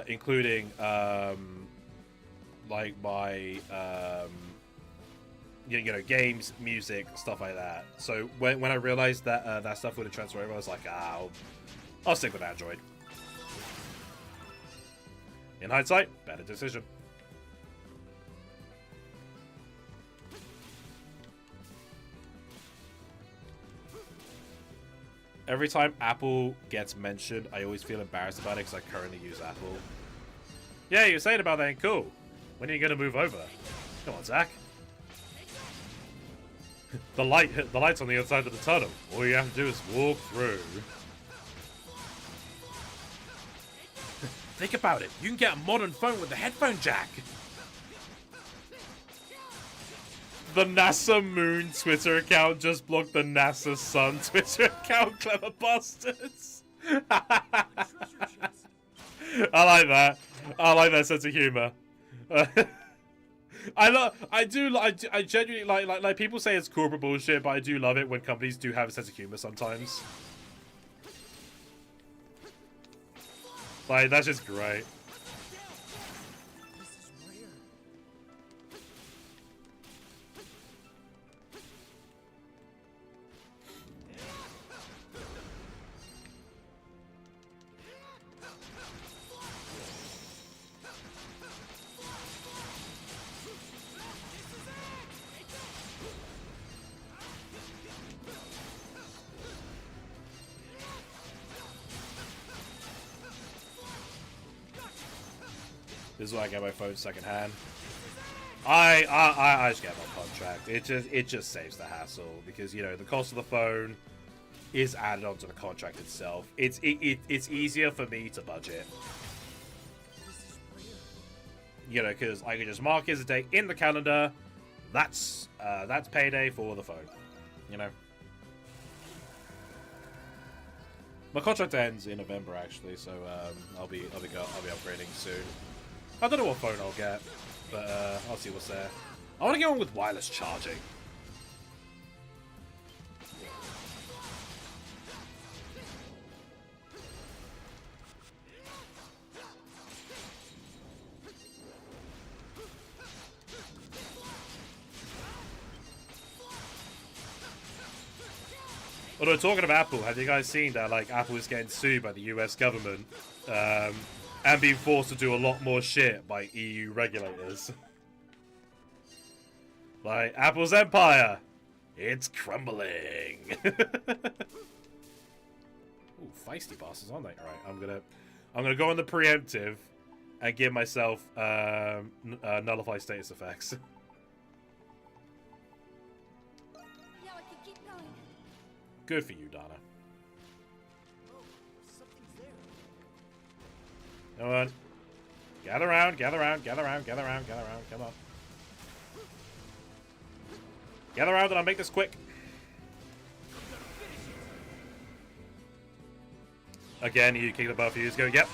including like my you know, games, music, stuff like that. So when I realized that that stuff wouldn't transfer over, I was like, I'll stick with Android. In hindsight, better decision. Every time Apple gets mentioned, I always feel embarrassed about it because I currently use Apple. Yeah, you were saying about that. Cool. When are you going to move over? Come on, Zach. The light's on the other side of the tunnel. All you have to do is walk through. Think about it. You can get a modern phone with a headphone jack. The NASA Moon Twitter account just blocked the NASA Sun Twitter account. Clever bastards. I like that. I like that sense of humor. I genuinely like people say it's corporate bullshit, but I do love it when companies do have a sense of humor sometimes. Like, that's just great. This is why I get my phone secondhand. I just get my contract. It just saves the hassle because, you know, the cost of the phone is added onto the contract itself. It's easier for me to budget. You know, because I can just mark it as a date in the calendar. That's payday for the phone. You know. My contract ends in November actually, so I'll be upgrading soon. I don't know what phone I'll get, but I'll see what's there. I want to get on with wireless charging. Although, talking of Apple, have you guys seen that, like, Apple is getting sued by the US government? And being forced to do a lot more shit by EU regulators. Like, Apple's empire, it's crumbling. Ooh, feisty bosses, aren't they? Alright, I'm gonna go on the preemptive and give myself nullify status effects. Now I can keep going. Good for you, Donna. Come on. Gather around, gather around, gather around, gather around, gather around. Come on. Gather around and I'll make this quick. Again, you kick the butt a few years ago. Yep.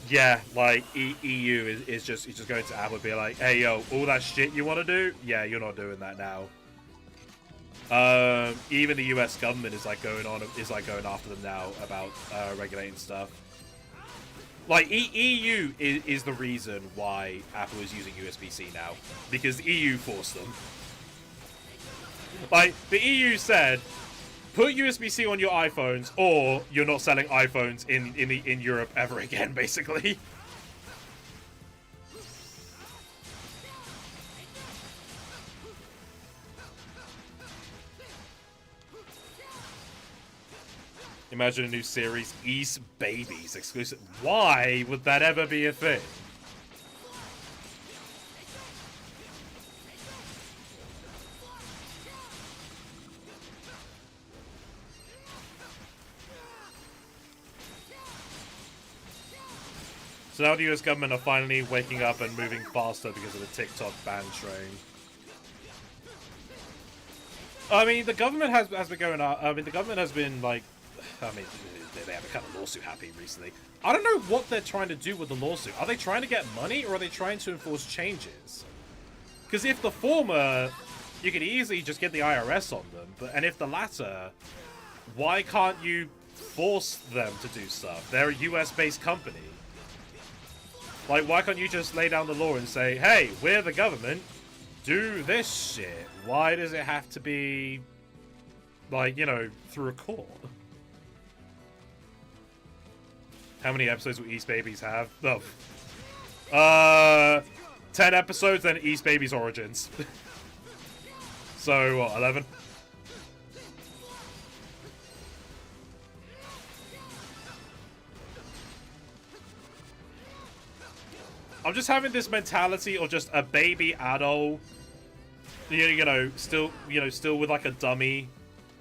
Yeah, like EU is just going to Apple and be like, hey yo, all that shit you want to do? Yeah, you're not doing that now. Even the US government is like going after them now about regulating stuff. Like, EU is the reason why Apple is using USB-C now. Because the EU forced them. Like, the EU said, put USB-C on your iPhones, or you're not selling iPhones in Europe ever again, basically. Imagine a new series, East Babies exclusive. Why would that ever be a thing? So now the US government are finally waking up and moving faster because of the TikTok ban train. I mean, the government has been going up. I mean, the government has been like, I mean, they have a kind of lawsuit happy recently. I don't know what they're trying to do with the lawsuit. Are they trying to get money, or are they trying to enforce changes? Because if the former, you could easily just get the IRS on them. And if the latter, why can't you force them to do stuff? They're a US-based company. Like, why can't you just lay down the law and say, hey, we're the government. do this shit, why does it have to be, like, you know, through a court? How many episodes will East Babies have? Oh. 10 episodes, then East Babies Origins. So, what, 11? I'm just having this mentality of just a baby adult, you know, still with like a dummy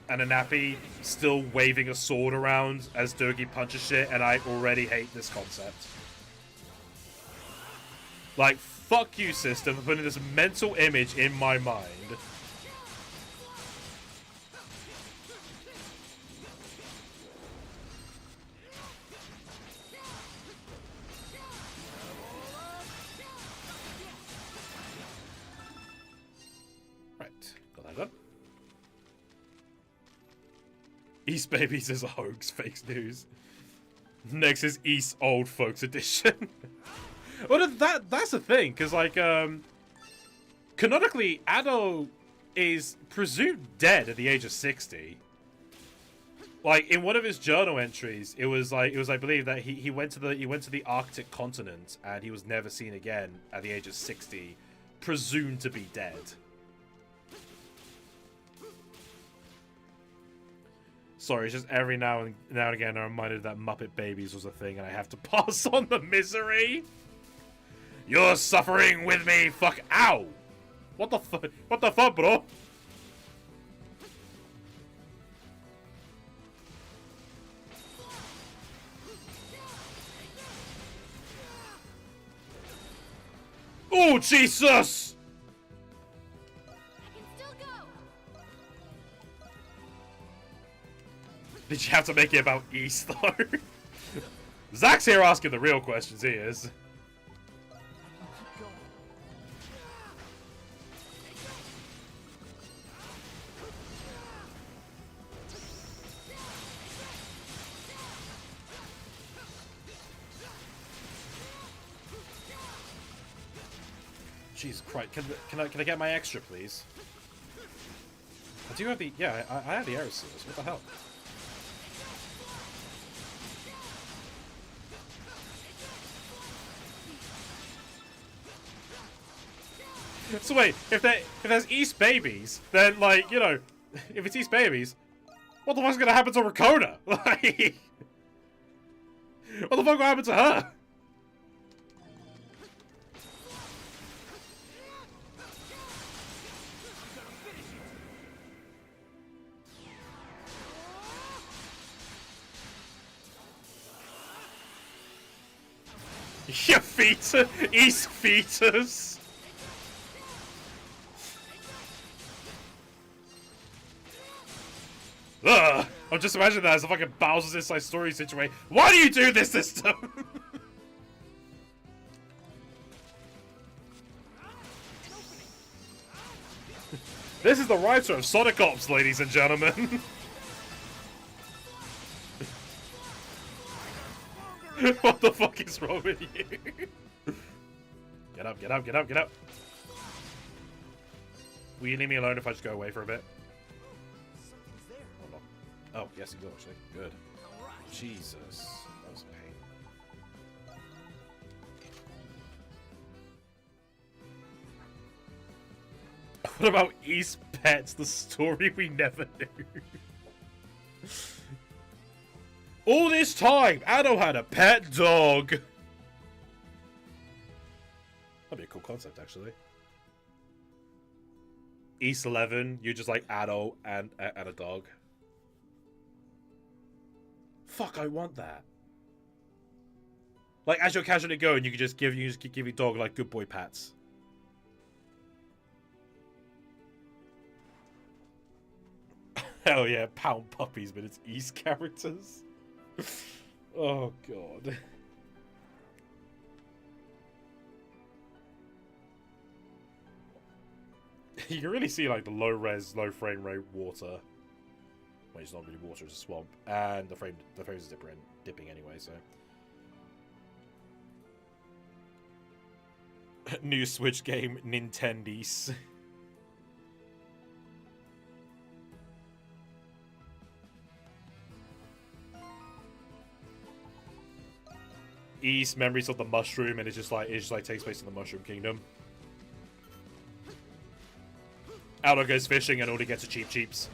and a nappy, still waving a sword around as Dogi punches shit, and I already hate this concept. Like, fuck you, system, for putting this mental image in my mind. East Babies is a hoax, fake news. Next is East Old Folks Edition. Well, that's the thing, because, like, canonically, ADOL is presumed dead at the age of 60. Like, in one of his journal entries, it was I believe that he went to the Arctic continent and he was never seen again at the age of 60, presumed to be dead. Sorry, it's just every now and again I'm reminded that Muppet Babies was a thing and I have to pass on the misery. You're suffering with me, fuck, ow! What the fuck, bro? Oh, Jesus! Did you have to make it about East, though? Zach's here asking the real questions, he is. Jesus Christ, can I get my extra, please? I do have the, yeah, I have the arrow seals, what the hell? So wait, if there's East Babies, then, like, you know, if it's East Babies, what the fuck's gonna happen to Rakona? Like, what the fuck will happen to her? Yeah, fetus, East fetus. Ugh, I'm just imagining that as a fucking Bowser's Inside Story situation. Why do you do this system? This is the writer of Sonic Ops, ladies and gentlemen. What the fuck is wrong with you? Get up, get up, get up, get up. Will you leave me alone if I just go away for a bit? Oh, yes, he will, actually. Good. Jesus. That was a pain. What about East Pets, the story we never knew? All this time, ADOL had a pet dog! That'd be a cool concept, actually. East 11, you're just like ADOL and a dog. Fuck, I want that. Like, as you're casually going, you can just give your dog like good boy pats. Hell yeah, pound puppies, but it's East characters. Oh god. You can really see like the low res, low frame rate water. Well, it's not really water, it's a swamp. And the frame is dipping anyway, so. New Switch game, Nintendies. East Memories of the Mushroom, and it just like takes place in the Mushroom Kingdom. Aldo goes fishing and all he gets are cheeps.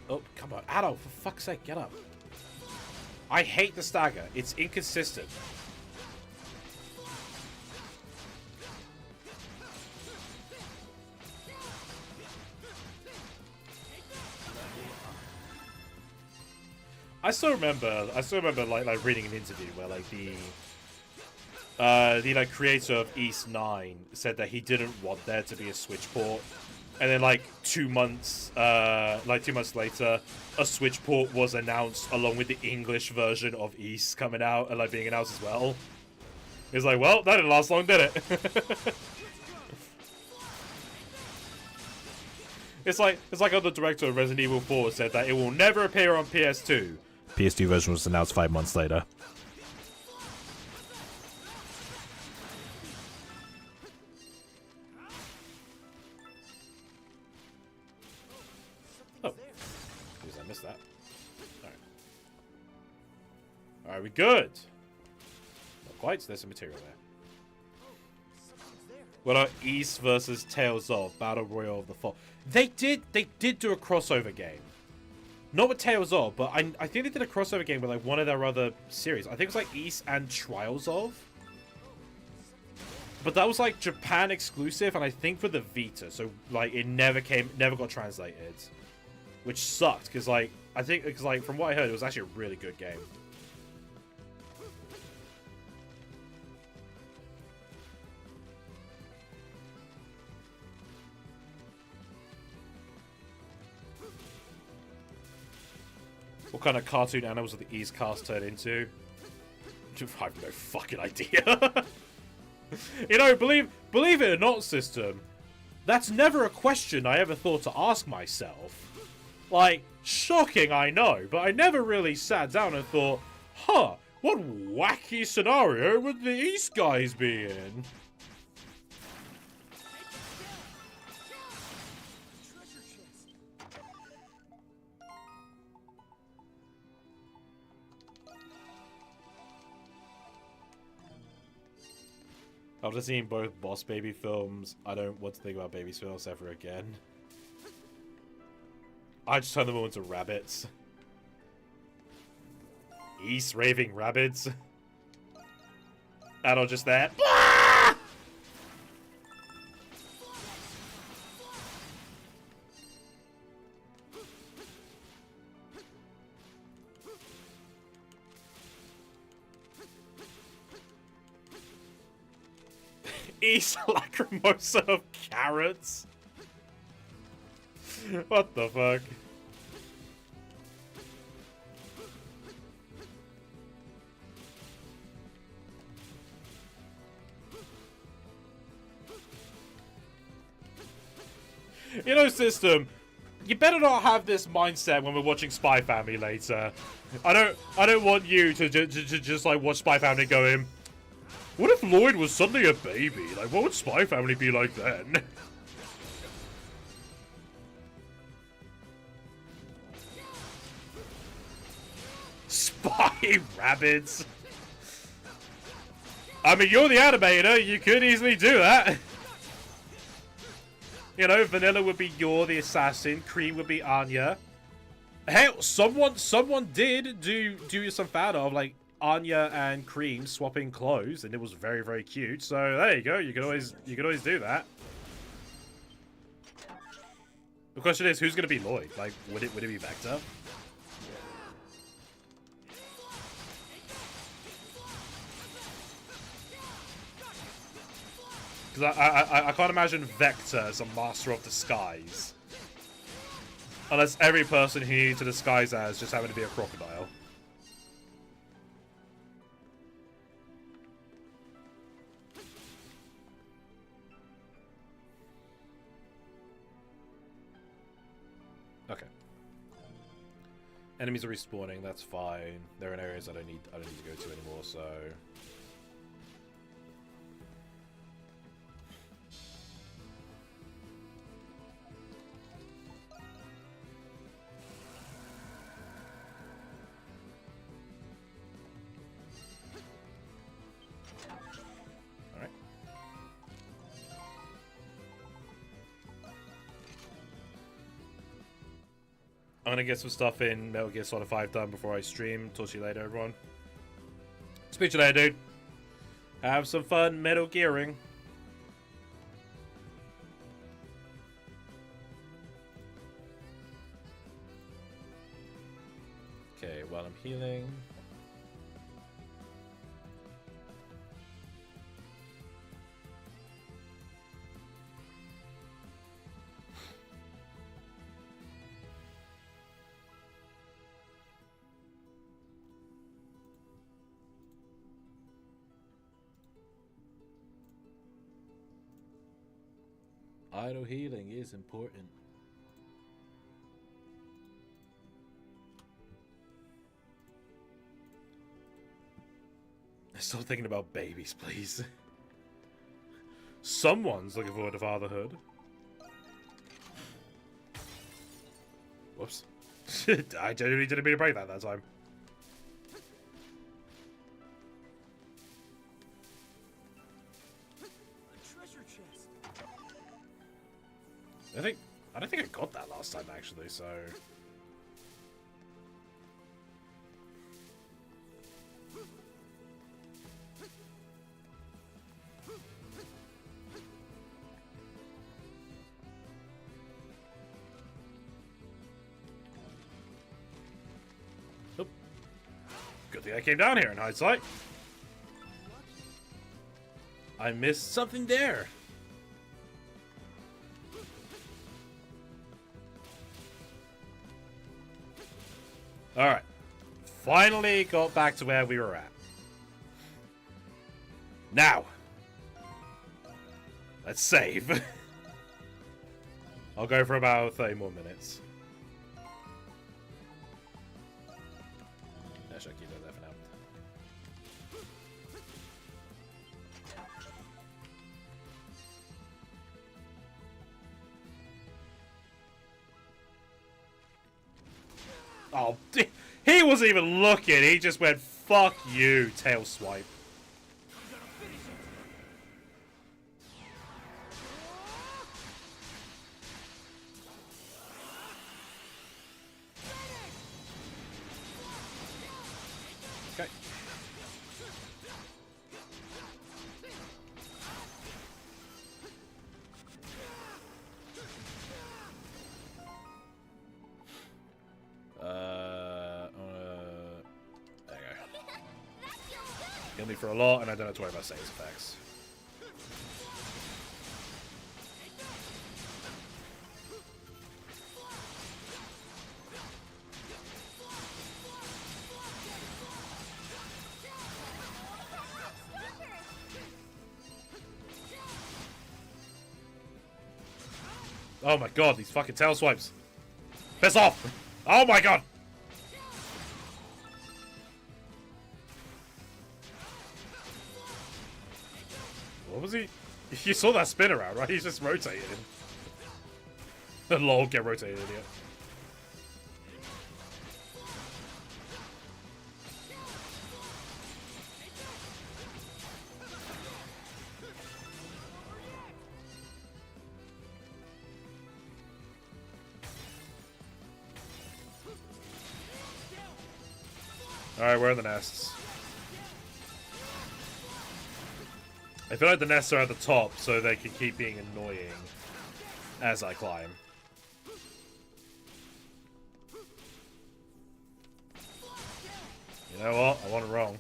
Oh, come on. Adol, for fuck's sake, get up. I hate the stagger. It's inconsistent. I still remember like reading an interview where like the like creator of East 9 said that he didn't want there to be a Switch port, and then like 2 months later a Switch port was announced along with the English version of East coming out and like being announced as well. It's like, well, that didn't last long, did it? It's like how the director of Resident Evil 4 said that it will never appear on PS2. PS2 version was announced 5 months later. Oh, because I missed that. Alright. Alright, we good. Not quite, so there's some material there. What are East versus Tales of Battle Royale of the Fall? They did do a crossover game. Not with Tales of, but I think they did a crossover game with like one of their other series. I think it was like East and Trials of. But that was like Japan exclusive, and I think for the Vita, so like it never got translated, which sucked because like from what I heard, it was actually a really good game. What kind of cartoon animals would the East cast turn into? I have no fucking idea. You know, believe it or not, system, that's never a question I ever thought to ask myself. Like, shocking, I know, but I never really sat down and thought, huh, what wacky scenario would the East guys be in? After seeing both Boss Baby films, I don't want to think about baby films ever again. I just turn them all into rabbits. East raving rabbits. And I'll just there. East Lacrimosa of carrots. What the fuck? You know, system, you better not have this mindset when we're watching Spy Family later. I don't want you to just like watch Spy Family going, what if Lloyd was suddenly a baby? Like, what would Spy Family be like then? Spy rabbits. I mean, you're the animator. You could easily do that. You know, Vanilla would be Yor the assassin. Cream would be Anya. Hell, someone did do some fan of like Anya and Cream swapping clothes, and it was very, very cute. So there you go. You could always do that. The question is, who's gonna be Lloyd? Like, would it be Vector? Because I can't imagine Vector as a master of disguise. Unless every person he needed to disguise as just happened to be a crocodile. Okay. Enemies are respawning. That's fine. They're in areas I don't need to go to anymore. So. I'm gonna get some stuff in Metal Gear Solid 5 done before I stream. Talk to you later, everyone. Speak to you later, dude. Have some fun Metal Gearing. Okay, while I'm healing. Idle healing is important. Stop thinking about babies, please. Someone's looking forward to fatherhood. Whoops. I genuinely didn't mean to break that time. A treasure chest. I don't think I got that last time actually, so good thing I came down here in hindsight. I missed something there. Alright. Finally got back to where we were at. Now. Let's save. I'll go for about 30 more minutes. I should keep that there for now. Oh, he wasn't even looking. He just went, fuck you, tail swipe. Okay. There you go. Kill me for a lot, and I don't have to worry about saves effects. Oh my god, these fucking tail swipes. Piss off! Oh my god! What was he? You saw that spin around, right? He's just rotating. Lol, get rotated, idiot. Alright, where are the nests? I feel like the nests are at the top so they can keep being annoying as I climb. You know what? I want it wrong.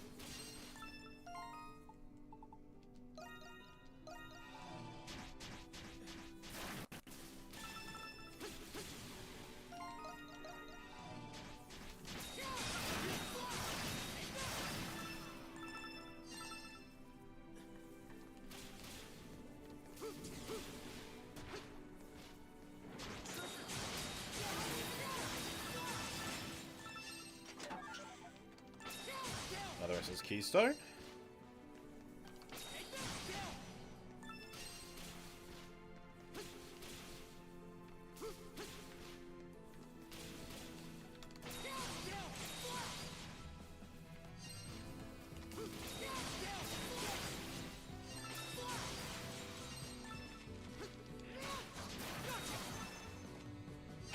keystone.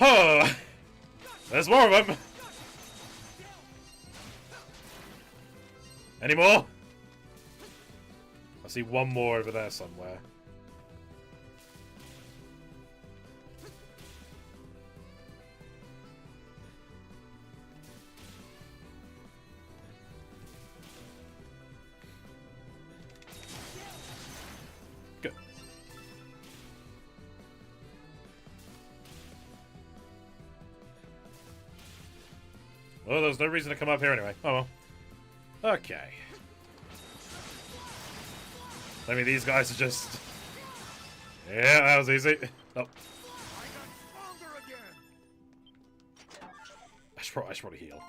Oh, there's more of them. Any more? I see one more over there somewhere. Good. Well, there's no reason to come up here anyway. Oh well. Okay. I mean, these guys are just... Yeah, that was easy. Oh. I got stronger again. I should probably heal.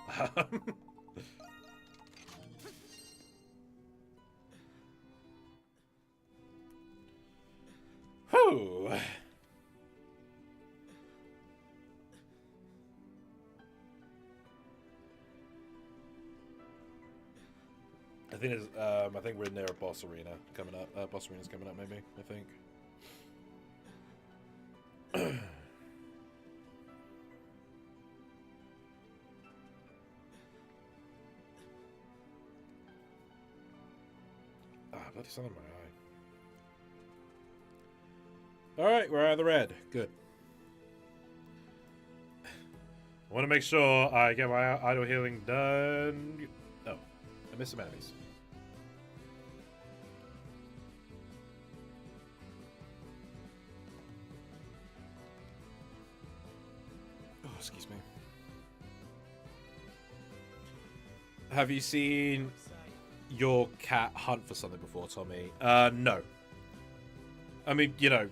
Whew. I think we're near a boss arena coming up. Boss arena's coming up, maybe. I think. Bloody sun in my eye. All right, we're out of the red. Good. I want to make sure I get my idle healing done. Oh, I missed some enemies. Oh, excuse me. Have you seen your cat hunt for something before, Tommy? No. I mean, you know,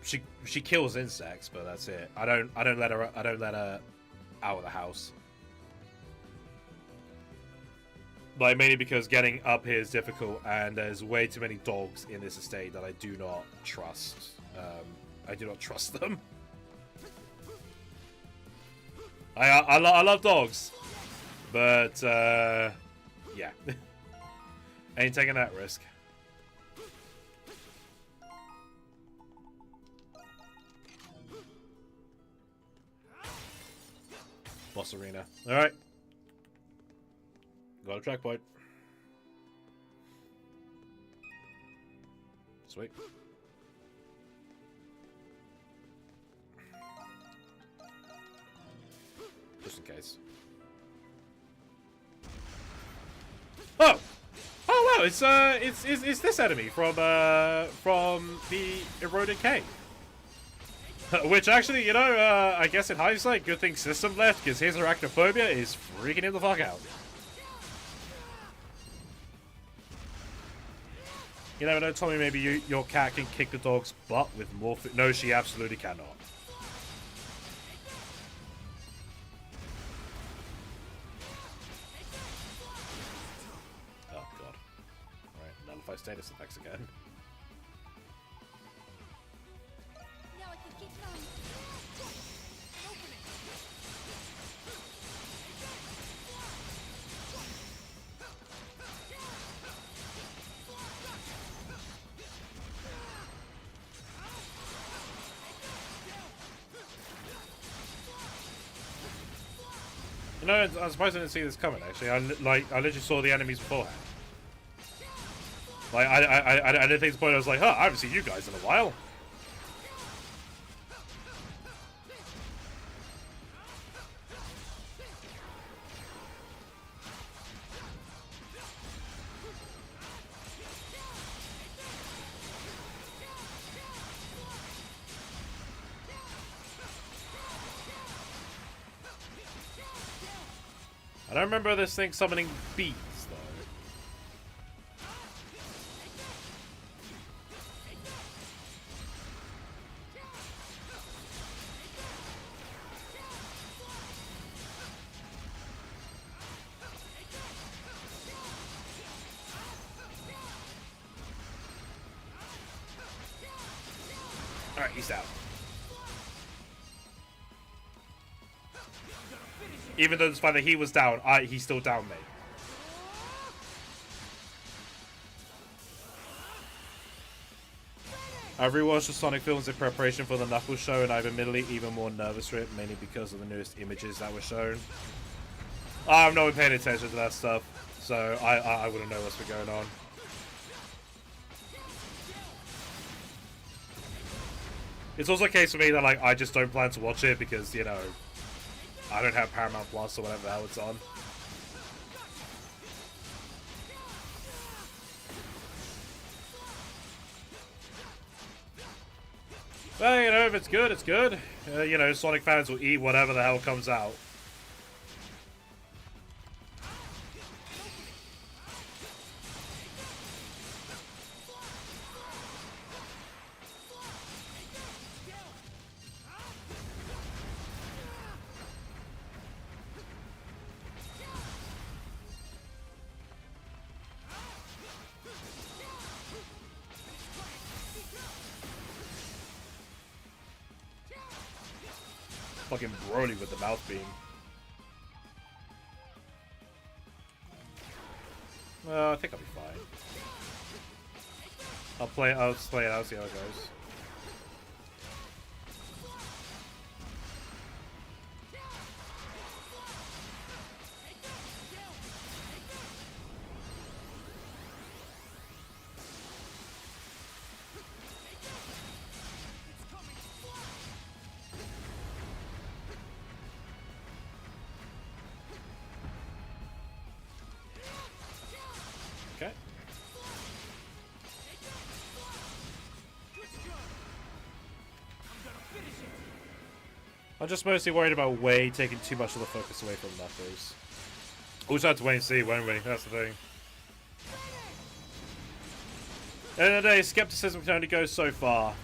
she kills insects, but that's it. I don't let her out of the house. Like, mainly because getting up here is difficult, and there's way too many dogs in this estate that I do not trust. I do not trust them. I love dogs, but yeah, ain't taking that risk. Boss arena. All right, got a track point. Sweet. Just in case. Oh! Oh wow! It's this enemy from the eroded cave. Which actually, you know, I guess in hindsight, good thing System left, because his arachnophobia is freaking him the fuck out. You never know, Tommy. Maybe your cat can kick the dog's butt with more. No, she absolutely cannot. Nullify status effects again. Now I can keep going. You know, I'm surprised I didn't see this coming. Actually, I literally saw the enemies beforehand. Like, I didn't think this point. I was like, huh, I haven't seen you guys in a while. I don't remember this thing summoning bees, though. Alright, he's down. Even though despite that he was down, he's still down me. I've rewatched the Sonic films in preparation for the Knuckles show, and I'm admittedly even more nervous for it, mainly because of the newest images that were shown. I'm not paying attention to that stuff, so I wouldn't know what's been going on. It's also a case for me that like I just don't plan to watch it because, you know, I don't have Paramount Plus or whatever the hell it's on. Well, you know, if it's good, it's good. You know, Sonic fans will eat whatever the hell comes out. Fucking Broly with the mouth beam. I think I'll be fine. I'll play it, I'll see how it goes. Okay. I'm just mostly worried about Wei taking too much of the focus away from Knuckles. We'll just have to wait and see, won't we? That's the thing. At the end of the day, skepticism can only go so far.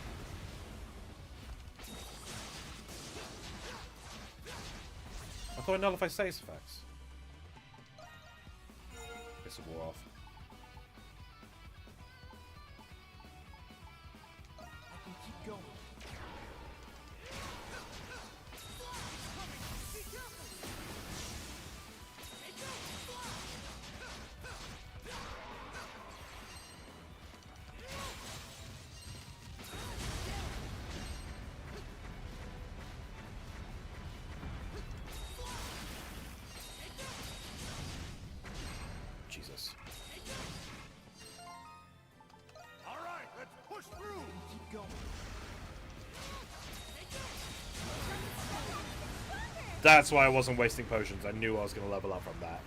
I thought I nullified status effects. Guess it wore off. I can keep going. Jesus. All right, let's push through. Keep going. That's why I wasn't wasting potions. I knew I was going to level up from that.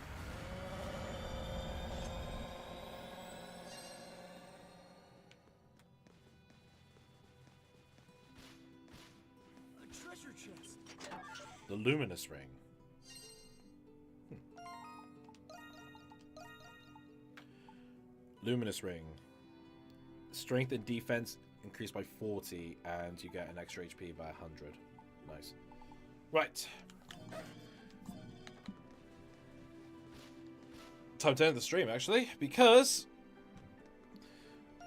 A treasure chest. The Luminous Ring. Luminous Ring. Strength and defense increased by 40, and you get an extra HP by 100. Nice. Right. Time to end the stream, actually, because...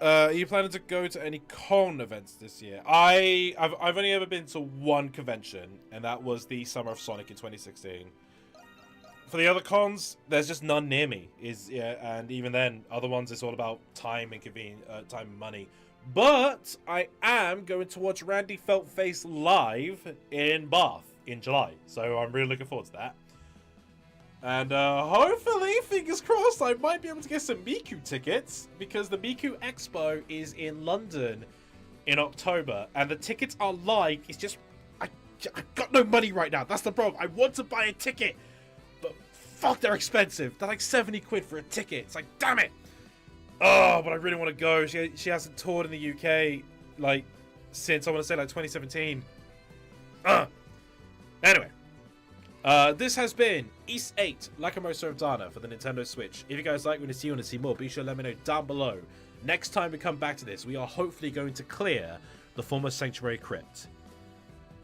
are you planning to go to any con events this year? I've only ever been to one convention, and that was the Summer of Sonic in 2016. For the other cons, there's just none near me. And even then, other ones, it's all about time and time and money. But I am going to watch Randy Feltface live in Bath in July, so I'm really looking forward to that. And hopefully, fingers crossed, I might be able to get some Miku tickets, because the Miku Expo is in London in October, and the tickets are like, it's just, I got no money right now. That's the problem. I want to buy a ticket, but fuck, they're expensive. They're like 70 quid for a ticket. It's like, damn it. Oh, but I really want to go. She hasn't toured in the UK, like, since, I want to say, like, 2017. Anyway. This has been East 8, Lacrimosa of Dana for the Nintendo Switch. If you guys like what you want to see more, be sure to let me know down below. Next time we come back to this, we are hopefully going to clear the former Sanctuary Crypt.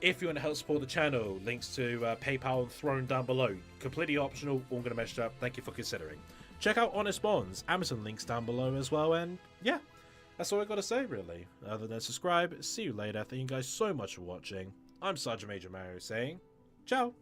If you want to help support the channel, links to PayPal thrown down below. Completely optional, all going to mesh up. Thank you for considering. Check out Honest Bonds, Amazon links down below as well, and yeah. That's all I gotta say, really. Other than subscribe, see you later. Thank you guys so much for watching. I'm Sergeant Major Mario saying, ciao!